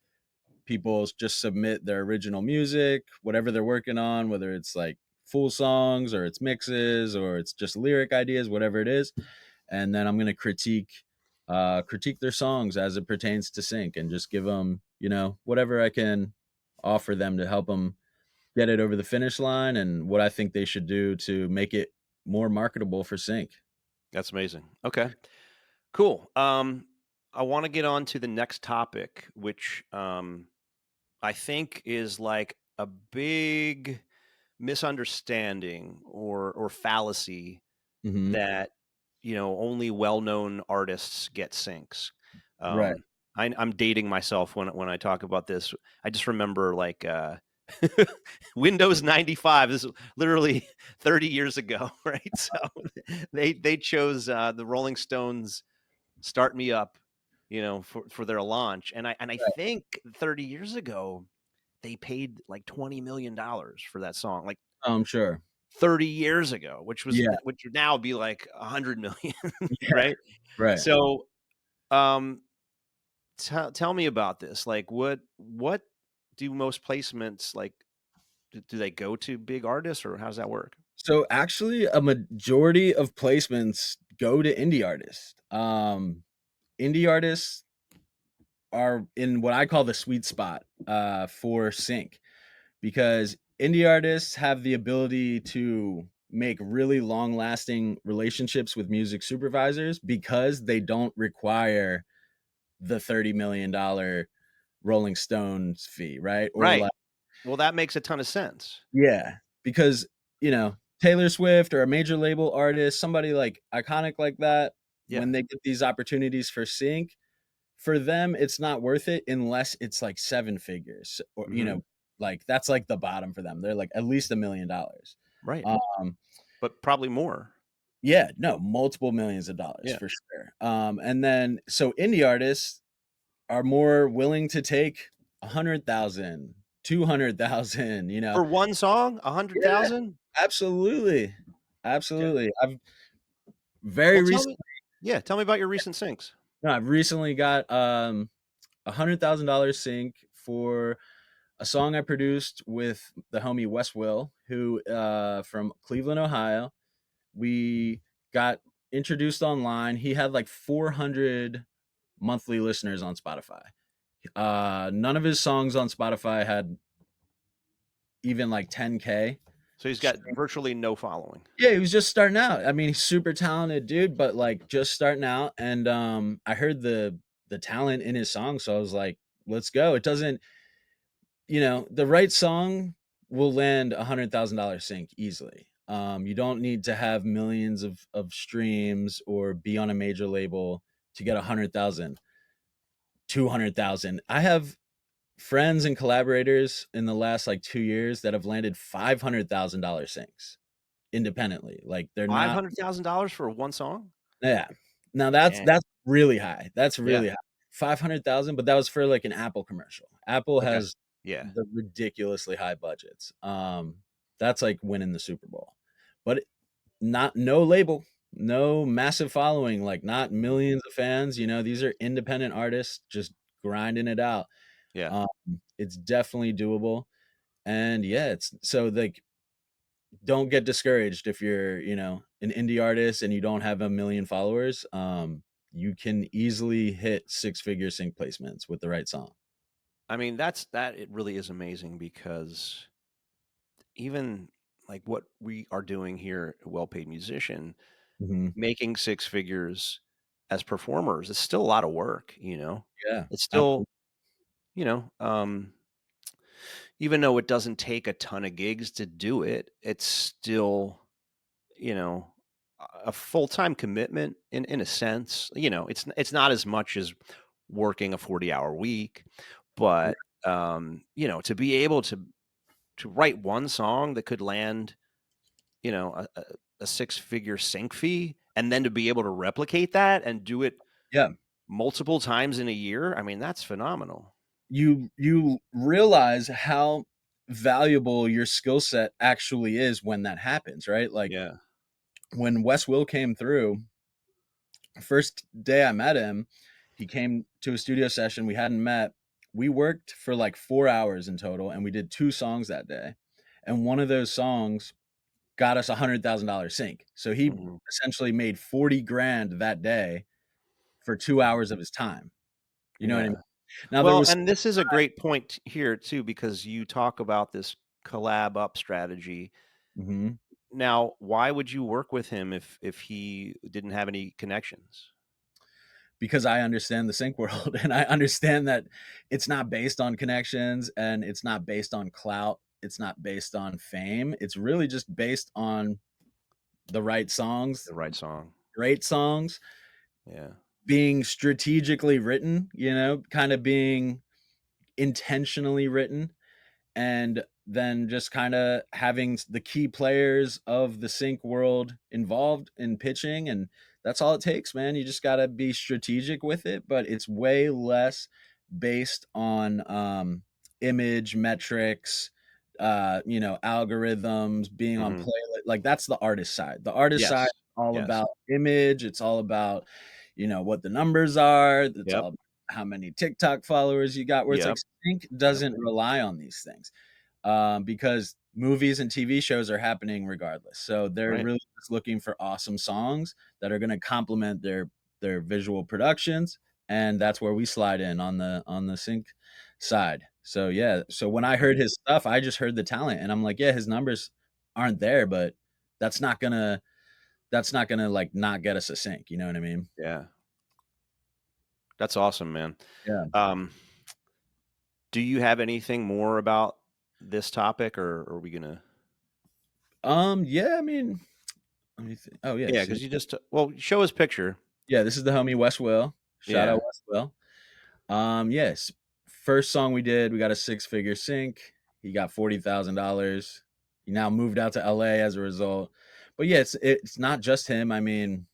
Speaker 2: people just submit their original music, whatever they're working on, whether it's like full songs or it's mixes or it's just lyric ideas, whatever it is. And then I'm going to critique their songs as it pertains to sync, and just give them, whatever I can offer them to help them get it over the finish line, and what I think they should do to make it more marketable for sync.
Speaker 1: That's amazing. Okay. Cool. I want to get on to the next topic, which I think is like a big misunderstanding or fallacy
Speaker 2: Hmm.
Speaker 1: that only well-known artists get syncs.
Speaker 2: Right.
Speaker 1: I'm dating myself when I talk about this. I just remember like Windows 95. This is literally 30 years ago, right? So they chose the Rolling Stones "Start Me Up," for their launch, and I think 30 years ago they paid like $20 million for that song, like
Speaker 2: I'm sure.
Speaker 1: 30 years ago,
Speaker 2: Yeah.
Speaker 1: which would now be like 100 million,
Speaker 2: Yeah.
Speaker 1: right?
Speaker 2: Right.
Speaker 1: So, um, tell me about this. Like, what do most placements like? Do they go to big artists, or how does that work?
Speaker 2: So actually, a majority of placements go to indie artists. Indie artists are in what I call the sweet spot for sync, because indie artists have the ability to make really long lasting relationships with music supervisors, because they don't require the $30 million Rolling Stones fee, right? Or
Speaker 1: Right.
Speaker 2: like,
Speaker 1: Well, that makes a ton of sense.
Speaker 2: yeah, because Taylor Swift or a major label artist, somebody like iconic like that,
Speaker 1: Yeah.
Speaker 2: when they get these opportunities for sync, for them it's not worth it unless it's like seven figures, or
Speaker 1: Hmm.
Speaker 2: like that's like the bottom for them. They're like at least $1 million.
Speaker 1: Right.
Speaker 2: Um,
Speaker 1: But probably more.
Speaker 2: yeah, no, multiple millions of dollars
Speaker 1: Yeah.
Speaker 2: for sure. And then so indie artists are more willing to take 100,000, 200,000.
Speaker 1: For one song, a hundred
Speaker 2: Yeah,
Speaker 1: thousand.
Speaker 2: absolutely,
Speaker 1: Okay.
Speaker 2: absolutely. I've very
Speaker 1: Well, tell me.
Speaker 2: recently,
Speaker 1: Yeah, tell me about your recent syncs.
Speaker 2: no, I've recently got $100,000 sync for a song I produced with the homie Wes Will, who from Cleveland, Ohio. We got introduced online. He had like 400 monthly listeners on Spotify. None of his songs on Spotify had even like 10K.
Speaker 1: So he's got virtually no following.
Speaker 2: Yeah, he was just starting out. I mean, he's super talented dude, but like just starting out. And I heard the talent in his song, so I was like, let's go. It doesn't, the right song will land $100,000 sync easily. You don't need to have millions of streams or be on a major label to get 100,000, 200,000. I have friends and collaborators in the last like 2 years that have landed $500,000 syncs independently. Like they're not.
Speaker 1: $500,000 for one song?
Speaker 2: Yeah. Now that's
Speaker 1: Dang.
Speaker 2: that's really high. That's
Speaker 1: Yeah.
Speaker 2: really high. 500,000, but that was for like an Apple commercial. Apple
Speaker 1: Okay.
Speaker 2: has
Speaker 1: Yeah.
Speaker 2: the ridiculously high budgets. That's like winning the Super Bowl. But not no label, no massive following, like not millions of fans, these are independent artists just grinding it out.
Speaker 1: Yeah.
Speaker 2: Um, it's definitely doable. And yeah, it's so like, don't get discouraged if you're, an indie artist and you don't have a million followers. You can easily hit six-figure sync placements with the right song.
Speaker 1: I mean, it really is amazing because even like what we are doing here at Well Paid Musician,
Speaker 2: Mhm.
Speaker 1: making six figures as performers, it's still a lot of work.
Speaker 2: Yeah,
Speaker 1: It's
Speaker 2: absolutely.
Speaker 1: still, you know, um, even though it doesn't take a ton of gigs to do it, it's still, you know, a full-time commitment in a sense. It's not as much as working a 40-hour week, but to be able to write one song that could land, you know, a, a a six-figure sync fee and then to be able to replicate that and do it
Speaker 2: Yeah.
Speaker 1: multiple times in a year, I mean, that's phenomenal.
Speaker 2: You realize how valuable your skill set actually is when that happens, right? Like
Speaker 1: Yeah.
Speaker 2: when Wes Will came through, first day I met him, he came to a studio session. We hadn't met. We worked for like 4 hours in total, and we did 2 songs that day. And one of those songs got us $100,000 sync. So he
Speaker 1: Mhm.
Speaker 2: essentially made 40 grand that day for 2 hours of his time. You know what I mean?
Speaker 1: Yeah.
Speaker 2: Now there
Speaker 1: Well,
Speaker 2: was,
Speaker 1: and this is a great point here too, because you talk about this collab up strategy.
Speaker 2: Mhm.
Speaker 1: Now, why would you work with him if he didn't have any connections?
Speaker 2: Because I understand the sync world and I understand that it's not based on connections and it's not based on clout. It's not based on fame. It's really just based on the right songs,
Speaker 1: The right song.
Speaker 2: great songs,
Speaker 1: Yeah.
Speaker 2: being strategically written, kind of being intentionally written, and then just kind of having the key players of the sync world involved in pitching. And that's all it takes, man. You just got to be strategic with it, but it's way less based on image metrics, algorithms, being on
Speaker 1: Mhm.
Speaker 2: playlist. Like that's the artist side. The artist side
Speaker 1: Yes.
Speaker 2: is all
Speaker 1: Yes.
Speaker 2: about image. It's all about what the numbers are. It's
Speaker 1: Yep.
Speaker 2: all how many TikTok followers you got, where it's like
Speaker 1: Yep.
Speaker 2: sync
Speaker 1: Yep.
Speaker 2: doesn't rely on these things, because movies and TV shows are happening regardless. So they're
Speaker 1: Right.
Speaker 2: really just looking for awesome songs that are going to complement their visual productions, and that's where we slide in on the sync side. So yeah, so when I heard his stuff, I just heard the talent, and I'm like, yeah, his numbers aren't there, but that's not gonna like not get us a sync. You know what I mean?
Speaker 1: Yeah. That's awesome, man.
Speaker 2: Yeah.
Speaker 1: Um, do you have anything more about this topic, or are we gonna?
Speaker 2: Yeah. I mean, let me think. Oh yeah.
Speaker 1: Yeah,
Speaker 2: See,
Speaker 1: because you just well, show his picture.
Speaker 2: yeah, this is the homie Wes Will. Shout
Speaker 1: Yeah.
Speaker 2: out Wes Will. Yes. First song we did, we got a 6-figure sync. He got $40,000. He now moved out to LA as a result. But yeah, it's not just him. I mean,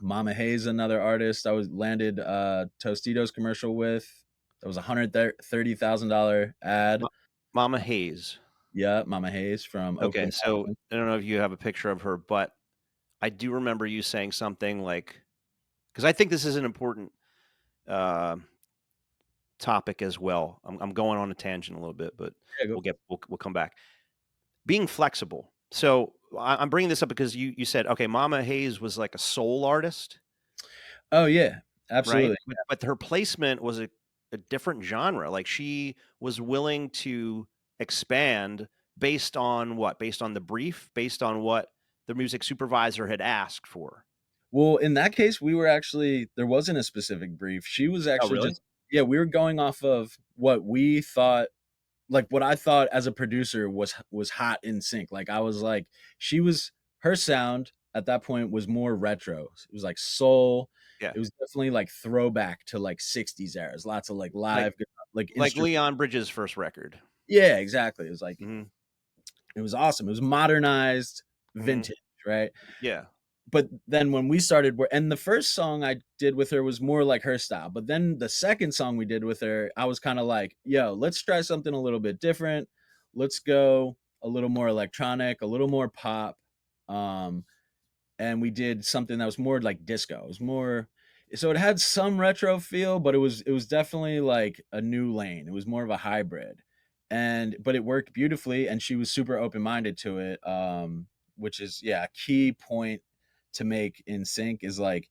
Speaker 2: Mama Hayes, another artist I was landed Tostitos commercial with. That was $130,000 ad.
Speaker 1: Ma Mama Hayes.
Speaker 2: Yeah, Mama Hayes from
Speaker 1: Okay,
Speaker 2: Oakland,
Speaker 1: so
Speaker 2: Washington.
Speaker 1: I don't know if you have a picture of her, but I do remember you saying something like, because I think this is an important, uh, topic as well. I'm going on a tangent a little bit, but
Speaker 2: Yeah, go.
Speaker 1: we'll come back. Being flexible. So, I'm bringing this up because you said, okay, Mama Hayes was like a soul artist,
Speaker 2: Oh yeah,
Speaker 1: right?
Speaker 2: absolutely.
Speaker 1: But her placement was a different genre. Like, she was willing to expand based on what? Based on the brief? Based on what the music supervisor had asked for?
Speaker 2: Well, in that case, we were actually there wasn't a specific brief. She was
Speaker 1: Oh,
Speaker 2: actually
Speaker 1: really?
Speaker 2: just yeah, we were going off of what we thought, like what I thought as a producer was hot in sync. Like I was like, she was her sound at that point was more retro. It was like soul.
Speaker 1: Yeah.
Speaker 2: It was definitely like throwback to like 60s eras. Lots of like
Speaker 1: Like
Speaker 2: live like
Speaker 1: like
Speaker 2: instrument.
Speaker 1: Leon Bridges' first record.
Speaker 2: Yeah, exactly. It was like
Speaker 1: Mhm,
Speaker 2: it was awesome. It was modernized
Speaker 1: mhm.
Speaker 2: vintage, right?
Speaker 1: Yeah.
Speaker 2: But then when we started and the first song I did with her was more like her style. But then the second song we did with her, I was kind of like, yo, let's try something a little bit different. Let's go a little more electronic, a little more pop. Um, and we did something that was more like disco. It was more so it had some retro feel, but it was definitely like a new lane. It was more of a hybrid. And but it worked beautifully and she was super open-minded to it. Which is yeah, a key point to make in sync is like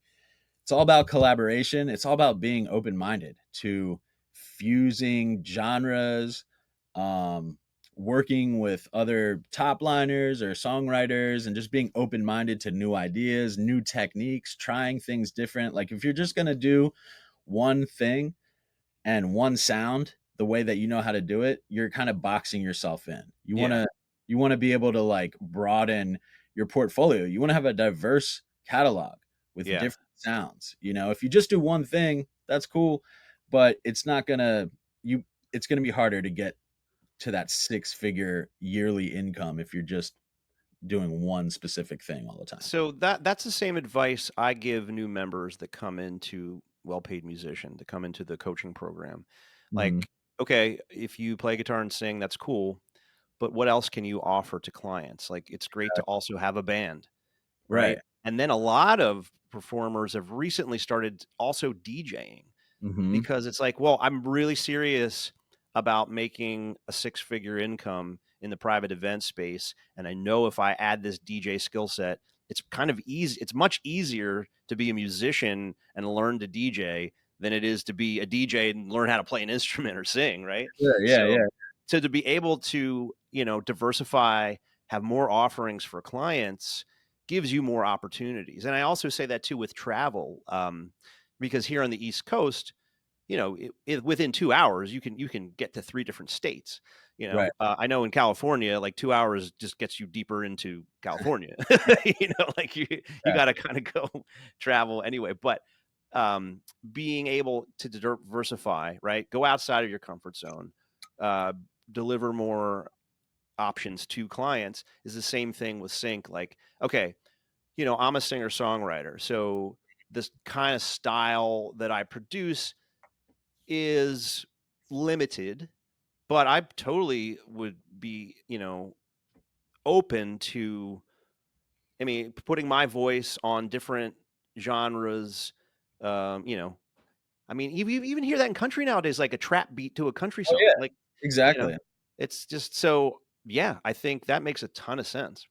Speaker 2: it's all about collaboration. It's all about being open-minded to fusing genres, um, working with other top liners or songwriters, and just being open-minded to new ideas, new techniques, trying things different. Like if you're just gonna do one thing and one sound the way that you know how to do it, you're kind of boxing yourself in.
Speaker 1: Yeah.
Speaker 2: You want to be able to like broaden your portfolio. You want to have a diverse catalog with
Speaker 1: Yeah.
Speaker 2: different sounds. If you just do one thing, that's cool, but you it's going to be harder to get to that 6-figure yearly income if you're just doing one specific thing all the time.
Speaker 1: So that's the same advice I give new members that come into well-paid musician to come into the coaching program.
Speaker 2: Hmm.
Speaker 1: Like, okay, if you play guitar and sing, that's cool, but what else can you offer to clients? Like, it's great to also have a band,
Speaker 2: Right.
Speaker 1: right? And then a lot of performers have recently started also DJing
Speaker 2: Hmm.
Speaker 1: because it's like, well, I'm really serious about making a six-figure income in the private event space, and I know if I add this DJ skill set, it's kind of easy. It's much easier to be a musician and learn to DJ than it is to be a DJ and learn how to play an instrument or sing, right?
Speaker 2: Sure. Yeah.
Speaker 1: So,
Speaker 2: Yeah.
Speaker 1: so to be able to, diversify, have more offerings for clients gives you more opportunities. And I also say that too with travel, because here on the East Coast, within 2 hours you can get to three different states.
Speaker 2: Right.
Speaker 1: I know in California, like 2 hours just gets you deeper into California. Like you
Speaker 2: Yeah.
Speaker 1: got to kind of go travel anyway. But being able to diversify, right, go outside of your comfort zone, uh, deliver more options to clients is the same thing with sync. Like, okay, I'm a singer songwriter, so this kind of style that I produce is limited, but I totally would be, open to, I mean, putting my voice on different genres. Um, you know, I mean, you even hear that in country nowadays, like a trap beat to a country
Speaker 2: Oh
Speaker 1: song.
Speaker 2: yeah.
Speaker 1: Like, you know,
Speaker 2: Exactly.
Speaker 1: it's just so, yeah, I think that makes a ton of sense.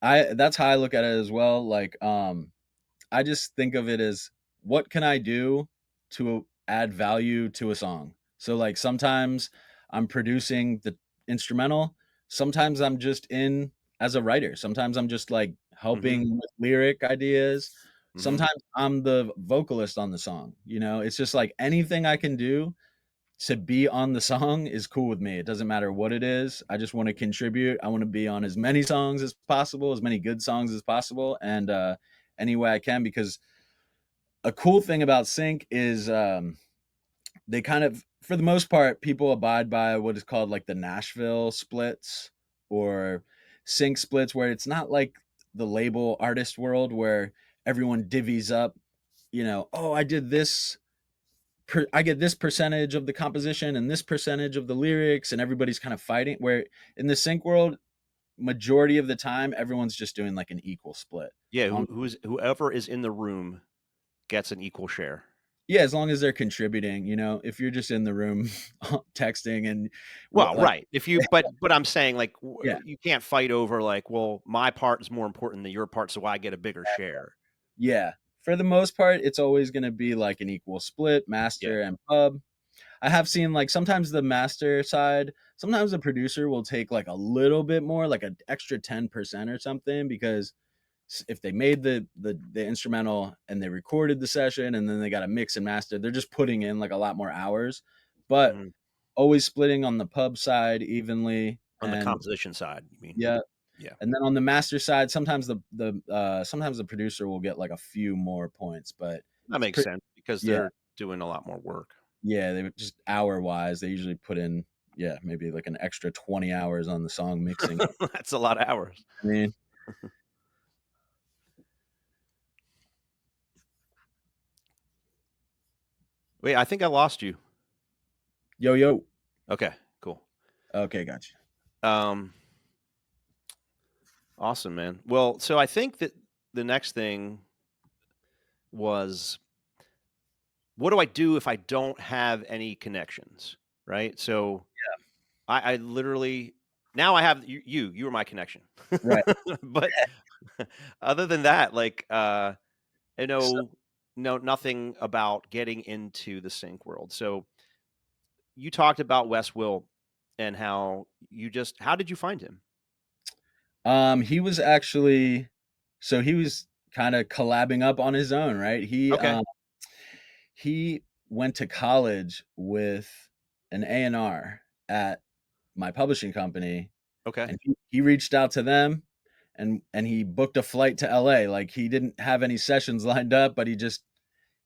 Speaker 2: I That's how I look at it as well. Like, I just think of it as what can I do to add value to a song? So like sometimes I'm producing the instrumental, sometimes I'm just in as a writer, sometimes I'm just like
Speaker 1: Hmm.
Speaker 2: helping with lyric ideas,
Speaker 1: Hmm.
Speaker 2: sometimes I'm the vocalist on the song. It's just like anything I can do to be on the song is cool with me. It doesn't matter what it is. I just want to contribute. I want to be on as many songs as possible, as many good songs as possible, and any way I can. Because a cool thing about Sync is they kind of, for the most part, people abide by what is called like the Nashville splits or Sync splits, where it's not like the label artist world where everyone divvies up. Oh, I did this I get this percentage of the composition and this percentage of the lyrics, and everybody's kind of fighting. Where in the sync world, majority of the time, everyone's just doing like an equal split.
Speaker 1: Yeah,
Speaker 2: On
Speaker 1: whoever is in the room gets an equal share.
Speaker 2: Yeah, as long as they're contributing. If you're just in the room texting and
Speaker 1: Well,
Speaker 2: like,
Speaker 1: right. If you but I'm saying, like,
Speaker 2: yeah,
Speaker 1: you can't fight over, like, well, my part is more important than your part, so I get a bigger share.
Speaker 2: yeah. For the most part, it's always going to be like an equal split,
Speaker 1: Yeah.
Speaker 2: master and pub. I have seen like sometimes the master side, sometimes the producer will take like a little bit more, like an extra 10% or something, because if they made the instrumental and they recorded the session and then they got to mix and master, they're just putting in like a lot more hours, but
Speaker 1: Mhm.
Speaker 2: always splitting on the pub side evenly.
Speaker 1: On the
Speaker 2: And
Speaker 1: composition side, you mean?
Speaker 2: yeah,
Speaker 1: Yeah.
Speaker 2: and then on the master side, sometimes sometimes the producer will get like a few more points, but
Speaker 1: That
Speaker 2: it's
Speaker 1: makes
Speaker 2: pretty,
Speaker 1: sense because
Speaker 2: yeah,
Speaker 1: they're doing a lot more work.
Speaker 2: yeah, they would just hour wise, they usually put in, yeah, maybe like an extra 20 hours on the song mixing.
Speaker 1: That's a lot of hours.
Speaker 2: I mean,
Speaker 1: Wait, I think I lost you.
Speaker 2: yo yo.
Speaker 1: Okay, cool.
Speaker 2: Okay, gotcha.
Speaker 1: Um, awesome, man. Well, so I think that the next thing was, what do I do if I don't have any connections? Right? So I literally, now I have you were my connection.
Speaker 2: Right.
Speaker 1: But other than that, like, I
Speaker 2: So,
Speaker 1: know nothing about getting into the sync world. So you talked about Wes Will and how did you find him?
Speaker 2: He was actually, so he was kind of collabing up on his own, right?
Speaker 1: Okay.
Speaker 2: He went to college with an A&R at my publishing company,
Speaker 1: Okay.
Speaker 2: and he reached out to them, and he booked a flight to LA. Like he didn't have any sessions lined up, but he just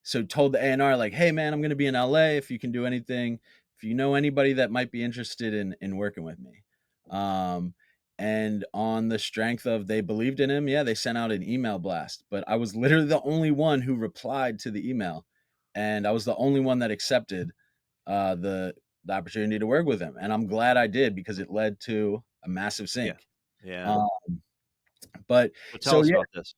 Speaker 2: so told the A&R like, "Hey man, I'm going to be in LA, if you can do anything, if you know anybody that might be interested in working with me." Um And on the strength of they believed in him, yeah, they sent out an email blast. But I was literally the only one who replied to the email, and I was the only one that accepted the opportunity to work with him. And I'm glad I did because it led to a massive
Speaker 1: Yeah.
Speaker 2: sync.
Speaker 1: Yeah.
Speaker 2: Um, but
Speaker 1: So tell
Speaker 2: so
Speaker 1: us
Speaker 2: yeah,
Speaker 1: about this.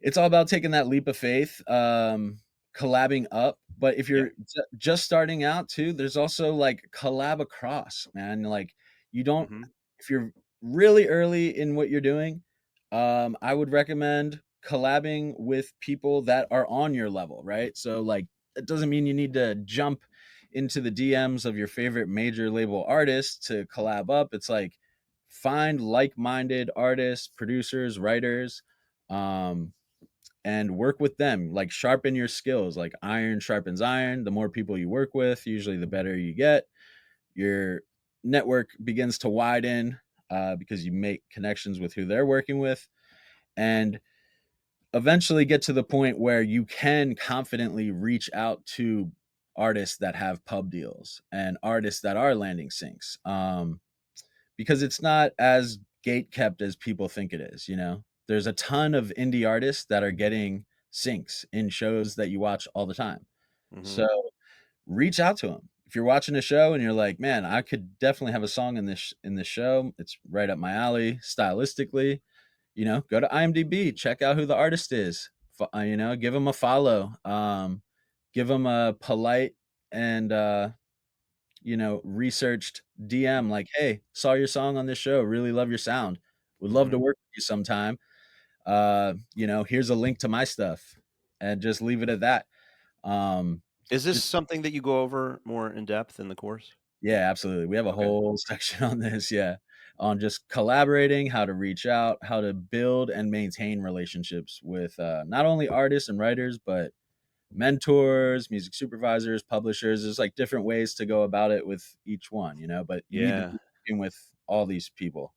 Speaker 2: it's all about taking that leap of faith, collabing up. But if
Speaker 1: Yeah.
Speaker 2: you're just starting out too, there's also like collab across, man. Like you don't,
Speaker 1: Mhm.
Speaker 2: if you're really early in what you're doing, I would recommend collabing with people that are on your level, right? So like it doesn't mean you need to jump into the DMs of your favorite major label artist to collab up. It's like find like-minded artists, producers, writers, um, and work with them. Like sharpen your skills. Like iron sharpens iron. The more people you work with, usually the better you get. Your network begins to widen because you make connections with who they're working with, and eventually get to the point where you can confidently reach out to artists that have pub deals and artists that are landing syncs. Because it's not as gate kept as people think it is. There's a ton of indie artists that are getting syncs in shows that you watch all the time. So
Speaker 1: Mhm.
Speaker 2: reach out to them. If you're watching a show and you're like, man, I could definitely have a song in this show. It's right up my alley stylistically. Go to IMDb, check out who the artist is. Give them a follow. Give them a polite and researched DM like, "Hey, saw your song on this show. Really love your sound. Would love to
Speaker 1: Mhm.
Speaker 2: work with you sometime. Here's a link to my stuff." And just leave it at that. Um,
Speaker 1: Is this
Speaker 2: just
Speaker 1: something that you go over more in depth in the course?
Speaker 2: Yeah, absolutely. We have a
Speaker 1: Okay.
Speaker 2: whole section on this, yeah, on just collaborating, how to reach out, how to build and maintain relationships with not only artists and writers, but mentors, music supervisors, publishers. There's like different ways to go about it with each one, but you need to
Speaker 1: Yeah.
Speaker 2: be working with all these people.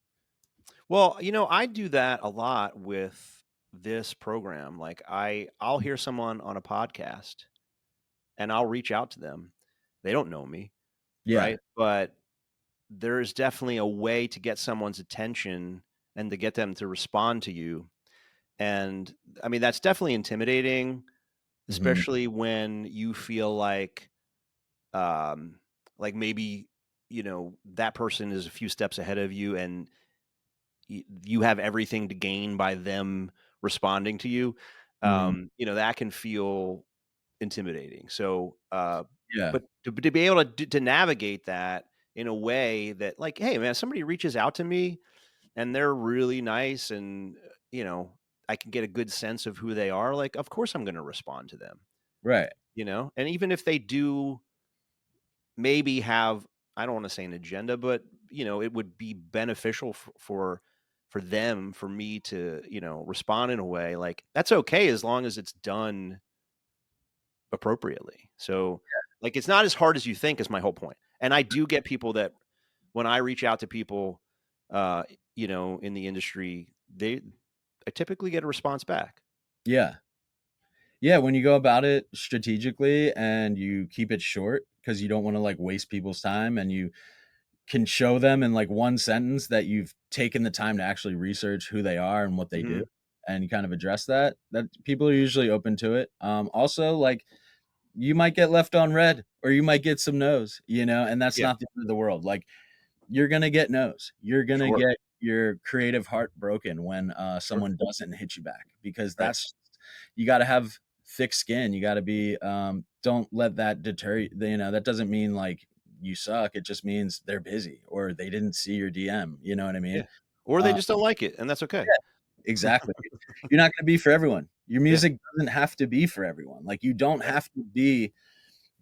Speaker 1: Well, I do that a lot with this program. Like I'll hear someone on a podcast and I'll reach out to them. They don't know me,
Speaker 2: Yeah.
Speaker 1: right? But there is definitely a way to get someone's attention and to get them to respond to you. And I mean, that's definitely intimidating,
Speaker 2: Mhm.
Speaker 1: especially when you feel um like maybe, that person is a few steps ahead of you and you have everything to gain by them responding to you.
Speaker 2: Mhm.
Speaker 1: That can feel intimidating. So,
Speaker 2: Yeah.
Speaker 1: but to be able to navigate that in a way that, like, hey, man, somebody reaches out to me and they're really nice, and I can get a good sense of who they are. Like, of course, I'm going to respond to them.
Speaker 2: Right.
Speaker 1: And even if they do maybe have, I don't want to say an agenda, but it would be beneficial for them, for me to, respond in a way like that's okay as long as it's done appropriately. So, like, it's not as hard as you think is my whole point. And I do get people that when I reach out to people, uh, in the industry, I typically get a response back.
Speaker 2: Yeah. Yeah, when you go about it strategically and you keep it short because you don't want to like waste people's time, and you can show them in like one sentence that you've taken the time to actually research who they are and what they do,
Speaker 1: Mhm.
Speaker 2: and you kind of address that people are usually open to it. Also, like, you might get left on red or you might get some no's, and that's
Speaker 1: Yeah,
Speaker 2: not the end of the world. Like, you're gonna get no's. You're gonna
Speaker 1: sure.
Speaker 2: get your creative heart broken when
Speaker 1: Sure.
Speaker 2: someone doesn't hit you back, because
Speaker 1: Right.
Speaker 2: that's you got to have thick skin. You got to be don't let that deter you. That doesn't mean like you suck. It just means they're busy or they didn't see your DM. You know what I
Speaker 1: Yeah.
Speaker 2: mean?
Speaker 1: Or they
Speaker 2: Uh,
Speaker 1: just don't like it, and that's okay.
Speaker 2: yeah, exactly. You're not going to be for everyone. Your
Speaker 1: Yeah.
Speaker 2: music doesn't have to be for everyone. Like, you don't
Speaker 1: Right.
Speaker 2: have to be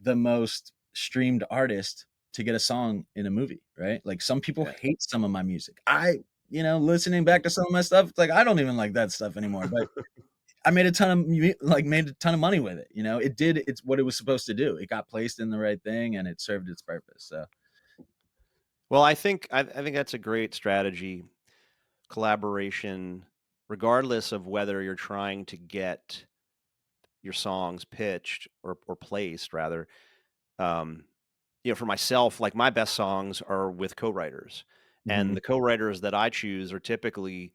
Speaker 2: the most streamed artist to get a song in a movie, right? Like, some people
Speaker 1: Yeah.
Speaker 2: hate some of my music. Listening back to some of my stuff, it's like I don't even like that stuff anymore. But I made a ton of made a ton of money with it. It's what it was supposed to do. It got placed in the right thing and it served its purpose. So
Speaker 1: Well, I think that's a great strategy. Collaboration, regardless of whether you're trying to get your songs pitched or placed, rather. Um, for myself, like, my best songs are with co-writers, and
Speaker 2: Mhm.
Speaker 1: the co-writers that I choose are typically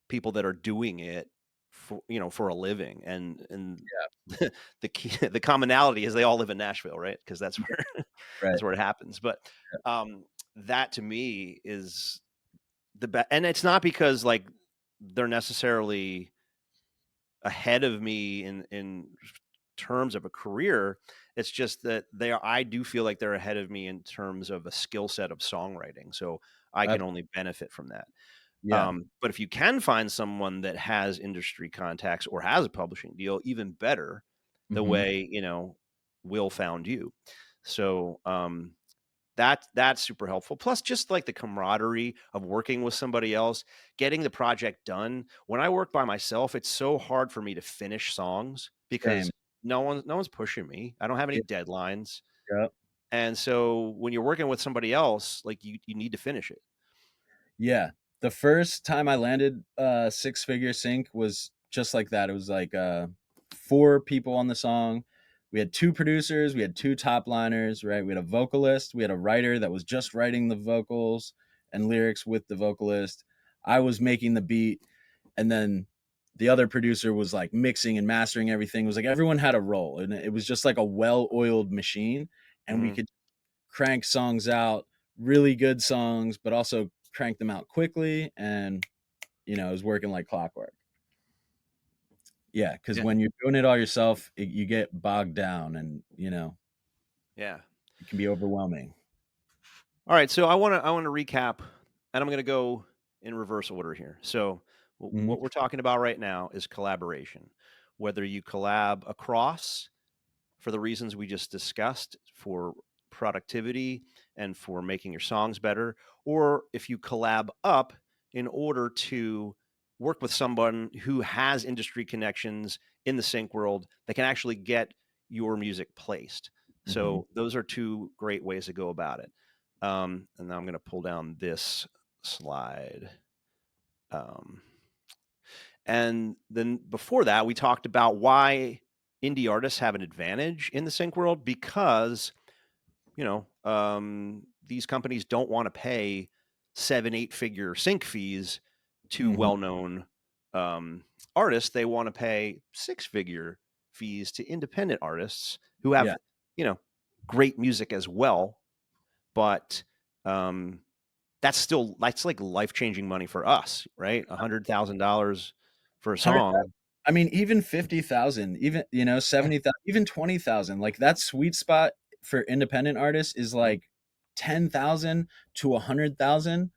Speaker 1: people that are doing it for for a living, and the key the commonality is they all live in Nashville, right? Because that's
Speaker 2: Yeah.
Speaker 1: where
Speaker 2: Right.
Speaker 1: that's where it happens. But um, that to me is the best, and it's not because like they're necessarily ahead of me in terms of a career. It's just that I do feel like they're ahead of me in terms of a skill set of songwriting. So I
Speaker 2: Uh,
Speaker 1: can only benefit from that.
Speaker 2: yeah.
Speaker 1: But if you can find someone that has industry contacts or has a publishing deal, even better, the
Speaker 2: Mhm.
Speaker 1: way, Will found you. So that's super helpful. Plus, just like the camaraderie of working with somebody else, getting the project done. When I work by myself, it's so hard for me to finish songs
Speaker 2: Same.
Speaker 1: because no one's pushing me. I don't have any
Speaker 2: Yeah.
Speaker 1: deadlines.
Speaker 2: Yep.
Speaker 1: And so when you're working with somebody else, like you need to finish it.
Speaker 2: Yeah. The first time I landed Six Figure Sync was just like that. It was like 4 people on the song. We had 2 producers, we had 2 top liners, right? We had a vocalist, we had a writer that was just writing the vocals and lyrics with the vocalist. I was making the beat, and then the other producer was like mixing and mastering everything. It was like everyone had a role, and it was just like a well-oiled machine, and we
Speaker 1: Hmm.
Speaker 2: could crank songs out, really good songs, but also crank them out quickly. And, it was working like clockwork. Yeah. Because
Speaker 1: Yeah.
Speaker 2: when you're doing it all yourself, you get bogged down, and,
Speaker 1: Yeah.
Speaker 2: it can be overwhelming.
Speaker 1: All right, so I want to recap, and I'm going to go in reverse order here. So
Speaker 2: Mhm.
Speaker 1: what we're talking about right now is collaboration. Whether you collab across for the reasons we just discussed for productivity and for making your songs better, or if you collab up in order to work with someone who has industry connections in the sync world that can actually get your music placed.
Speaker 2: Mhm.
Speaker 1: So those are two great ways to go about it. And now I'm going to pull down this slide. Um, and then before that, we talked about why indie artists have an advantage in the sync world because, these companies don't want to pay 7, 8 figure sync fees to
Speaker 2: Mhm.
Speaker 1: well-known artists. They want to pay 6 figure fees to independent artists who
Speaker 2: Yeah.
Speaker 1: have, you know, great music as well. But um, that's like life-changing money for us, right? $100,000 for a
Speaker 2: 100,
Speaker 1: song.
Speaker 2: I mean, even 50,000, even,
Speaker 1: Yeah.
Speaker 2: 70,000, even 20,000, like that sweet spot for independent artists is
Speaker 1: Mhm.
Speaker 2: like 10,000 to 100,000.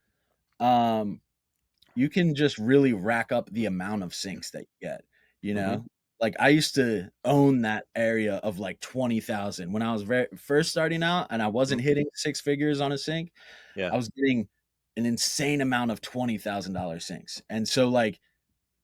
Speaker 2: Um, you can just really rack up the amount of syncs that you get, you
Speaker 1: Mhm.
Speaker 2: know? Like, I used to own that area of, like, 20,000 when I was first starting out, and I
Speaker 1: Mhm.
Speaker 2: wasn't hitting 6 figures on a sync.
Speaker 1: Yeah.
Speaker 2: I was getting an insane amount of $20,000 syncs, and so, like,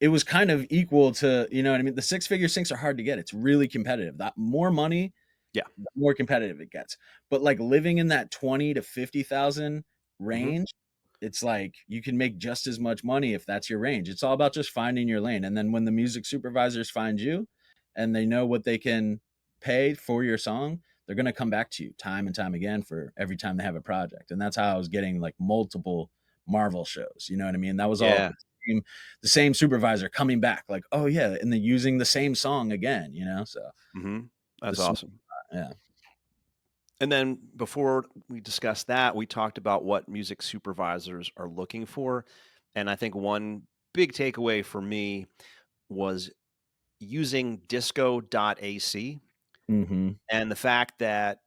Speaker 2: it was kind of equal to, you know what I mean? The 6-figure syncs are hard to get. It's really competitive. That more money,
Speaker 1: Yeah.
Speaker 2: the more competitive it gets. But like living in that 20 to 50,000
Speaker 1: Mhm.
Speaker 2: range, it's like you can make just as much money if that's your range. It's all about just finding your lane. And then when the music supervisors find you and they know what they can pay for your song, they're going to come back to you time and time again for every time they have a project. And that's how I was getting like multiple Marvel shows. You know what I mean? That was all
Speaker 1: Yeah.
Speaker 2: the same supervisor coming back, like, oh yeah, and then using the same song again, So
Speaker 1: Mhm.
Speaker 2: the
Speaker 1: That's
Speaker 2: sweet
Speaker 1: awesome.
Speaker 2: spot, yeah.
Speaker 1: And then before we discussed that, we talked about what music supervisors are looking for. And I think one big takeaway for me was using disco.ac
Speaker 2: Mhm.
Speaker 1: and the fact that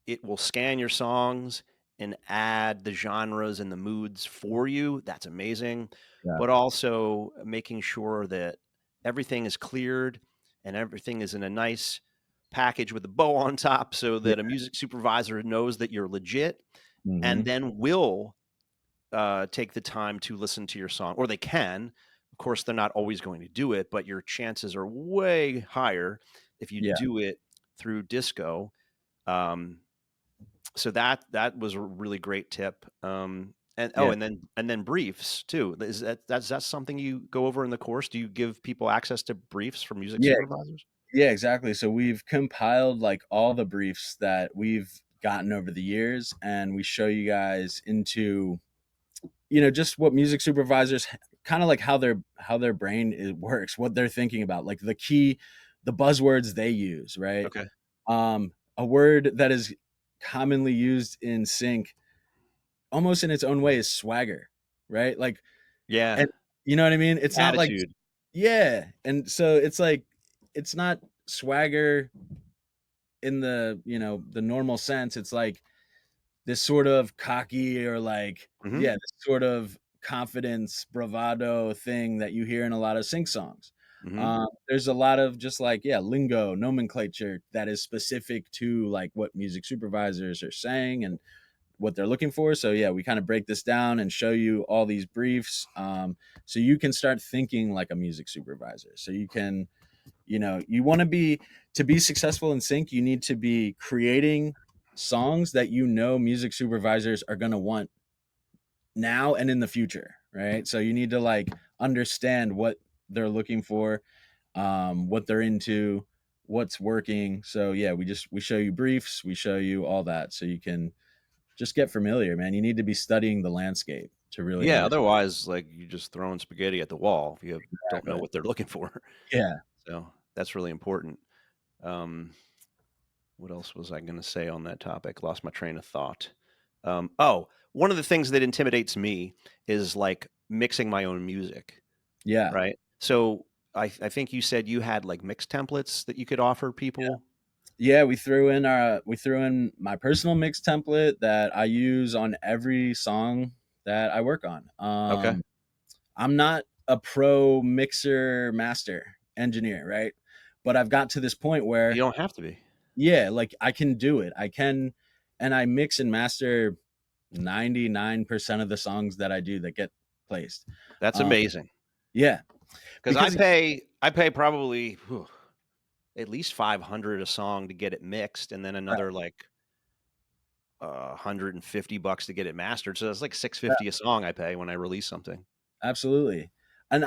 Speaker 1: it will scan your songs and add the genres and the moods for you. That's amazing.
Speaker 2: Yeah.
Speaker 1: But also making sure that everything is cleared and everything is in a nice package with a bow on top so
Speaker 2: Yeah.
Speaker 1: that a music supervisor knows that you're legit and
Speaker 2: Mhm.
Speaker 1: then will take the time to listen to your song, or they can. Of course, they're not always going to do it, but your chances are way higher if you
Speaker 2: Yeah.
Speaker 1: do it through Disco. Um, so that was a really great tip. And
Speaker 2: Yeah.
Speaker 1: and then briefs too. That's something you go over in the course? Do you give people access to briefs from music
Speaker 2: Yeah.
Speaker 1: supervisors?
Speaker 2: Yeah, exactly. So we've compiled, like, all the briefs that we've gotten over the years, and we show you guys into just what music supervisors kind of like how their brain works, what they're thinking about, like the buzzwords they use, right?
Speaker 1: Okay.
Speaker 2: A word that is commonly used in sync, almost in its own way, is swagger, right? Like,
Speaker 1: Yeah.
Speaker 2: and you know what I mean? It's not like,
Speaker 1: Attitude.
Speaker 2: yeah, and so it's like it's not swagger in the normal sense. It's like this sort of cocky or like,
Speaker 1: Hmm.
Speaker 2: yeah, this sort of confidence, bravado thing that you hear in a lot of sync songs.
Speaker 1: Hmm.
Speaker 2: There's a lot of just like, yeah, lingo, nomenclature that is specific to like what music supervisors are saying and what they're looking for. So yeah, we kind of break this down and show you all these briefs, so you can start thinking like a music supervisor. So you can, you want to be successful in sync, you need to be creating songs that music supervisors are going to want now and in the future, right? So you need to like understand what they're looking for, what they're into, what's working. So yeah, we show you briefs, we show you all that so you can just get familiar, man. You need to be studying the landscape to really
Speaker 1: Yeah.
Speaker 2: understand.
Speaker 1: Otherwise, like you're just throwing spaghetti at the wall if you don't know
Speaker 2: Exactly.
Speaker 1: what they're looking for.
Speaker 2: Yeah.
Speaker 1: So that's really important. Um, what else was I going to say on that topic? Lost my train of thought. Oh, one of the things that intimidates me is like mixing my own music,
Speaker 2: Yeah.
Speaker 1: right? So I think you said you had like mix templates that you could offer people.
Speaker 2: Yeah, we threw in my personal mix template that I use on every song that I work on.
Speaker 1: Okay.
Speaker 2: I'm not a pro mixer master engineer, right? But I've got to this point
Speaker 1: You
Speaker 2: where,
Speaker 1: don't have to be.
Speaker 2: yeah, like I can do it. I can, and I mix and master 99% of the songs that I do that get placed.
Speaker 1: That's
Speaker 2: Um,
Speaker 1: amazing.
Speaker 2: yeah,
Speaker 1: Because
Speaker 2: because
Speaker 1: I pay probably at least 500 a song to get it mixed, and then
Speaker 2: uh,
Speaker 1: another like $150 to get it mastered. So that's like
Speaker 2: uh,
Speaker 1: 650 a song I pay when I release something.
Speaker 2: absolutely. And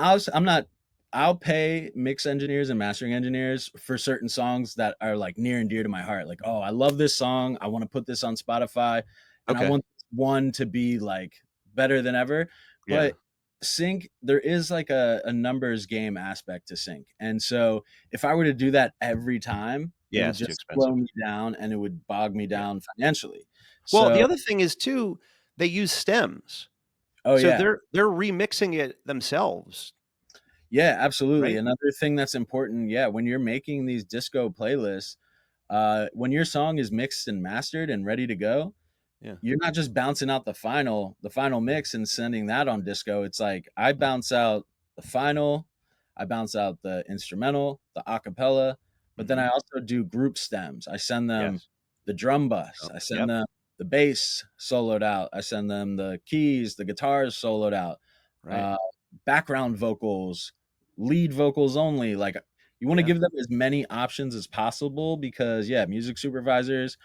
Speaker 2: I'll pay mix engineers and mastering engineers for certain songs that are like near and dear to my heart. Like, oh, I love this song. I want to put this on Spotify and I
Speaker 1: Okay.
Speaker 2: want this one to be like better than ever.
Speaker 1: Yeah.
Speaker 2: But sync, there is like a numbers game aspect to sync. And so if I were to do that every time, it
Speaker 1: Yeah,
Speaker 2: would
Speaker 1: it's too
Speaker 2: just slow
Speaker 1: expensive.
Speaker 2: me down and it would bog me
Speaker 1: Yeah.
Speaker 2: down financially.
Speaker 1: Well, the
Speaker 2: So,
Speaker 1: other thing is too, they use stems.
Speaker 2: oh
Speaker 1: So
Speaker 2: yeah.
Speaker 1: they're remixing it themselves,
Speaker 2: Yeah, absolutely.
Speaker 1: right?
Speaker 2: Another thing that's important, yeah, when you're making these disco playlists, when your song is mixed and mastered and ready to go,
Speaker 1: Yeah.
Speaker 2: you're not just bouncing out the final mix and sending that on disco. It's like I bounce out the final, I bounce out the instrumental, the acapella, but then I
Speaker 1: Mhm.
Speaker 2: also do group stems. I send them
Speaker 1: Yes.
Speaker 2: the drum bus,
Speaker 1: Oh,
Speaker 2: I send
Speaker 1: yep.
Speaker 2: them the bass soloed out, I send them the keys, the guitars soloed out,
Speaker 1: Right.
Speaker 2: uh, background vocals, lead vocals only. Like you want to
Speaker 1: Yeah.
Speaker 2: give them as many options as possible because yeah, music supervisors,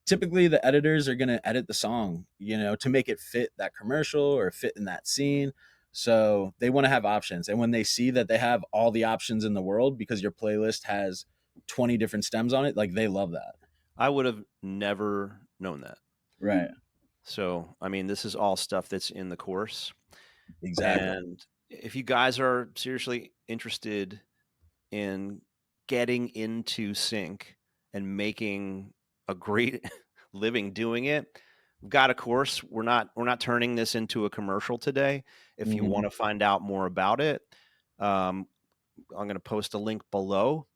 Speaker 2: typically the editors are going to edit the song, to make it fit that commercial or fit in that scene. So they want to have options. And when they see that they have all the options in the world because your playlist has 20 different stems on it, like they love that.
Speaker 1: I would have never known that.
Speaker 2: Right.
Speaker 1: So, I mean, this is all stuff that's in the course.
Speaker 2: Exactly.
Speaker 1: And if you guys are seriously interested in getting into sync and making a great living doing it, we've got a course. We're not turning this into a commercial today. If you
Speaker 2: Hmm.
Speaker 1: want to find out more about it, um, I'm going to post a link below,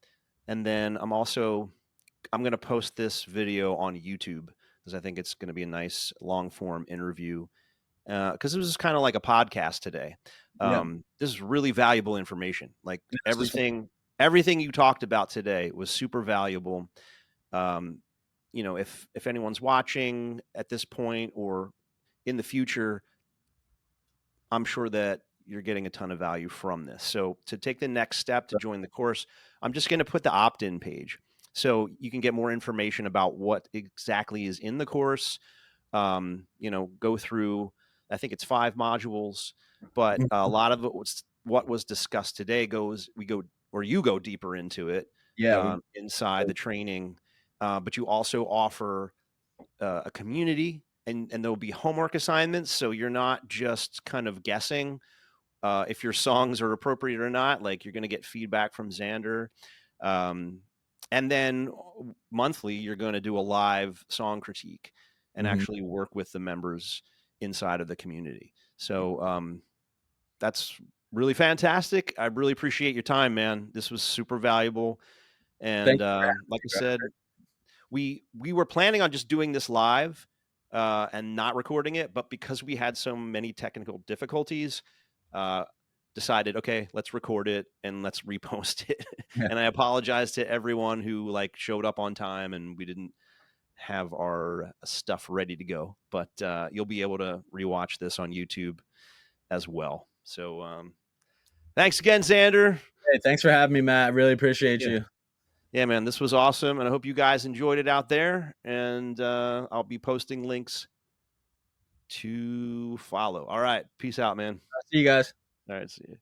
Speaker 1: and then I'm going to post this video on YouTube because I think it's going to be a nice long form interview because it was kind of like a podcast today.
Speaker 2: Yeah.
Speaker 1: This is really valuable information. Like
Speaker 2: This is fun.
Speaker 1: everything you talked about today was super valuable. Um, if anyone's watching at this point or in the future, I'm sure that you're getting a ton of value from this. So to take the next step to join the course, I'm just going to put the opt-in page so you can get more information about what exactly is in the course. Go through, I think it's 5 modules, but a lot of what was discussed today you go deeper into it
Speaker 2: Yeah.
Speaker 1: inside the training. But you also offer a community and there'll be homework assignments, so you're not just kind of guessing if your songs are appropriate or not. Like, you're going to get feedback from Xander. Um, and then monthly, you're going to do a live song critique and
Speaker 2: Mhm.
Speaker 1: actually work with the members inside of the community. So that's really fantastic. I really appreciate your time, man. This was super valuable. And
Speaker 2: Thank you for
Speaker 1: like I
Speaker 2: having me,
Speaker 1: said, we were planning on just doing this live and not recording it, but because we had so many technical difficulties, uh, decided, okay, let's record it and let's repost it.
Speaker 2: bro. Yeah.
Speaker 1: And I apologize to everyone who like showed up on time and we didn't have our stuff ready to go. But you'll be able to rewatch this on YouTube as well. So thanks again, Xander.
Speaker 2: Hey, thanks for having me, Matt. I really appreciate
Speaker 1: Yeah.
Speaker 2: you.
Speaker 1: Yeah, man, this was awesome. And I hope you guys enjoyed it out there. And I'll be posting links to follow. All right. Peace out, man.
Speaker 2: See you guys.
Speaker 1: All right. See you.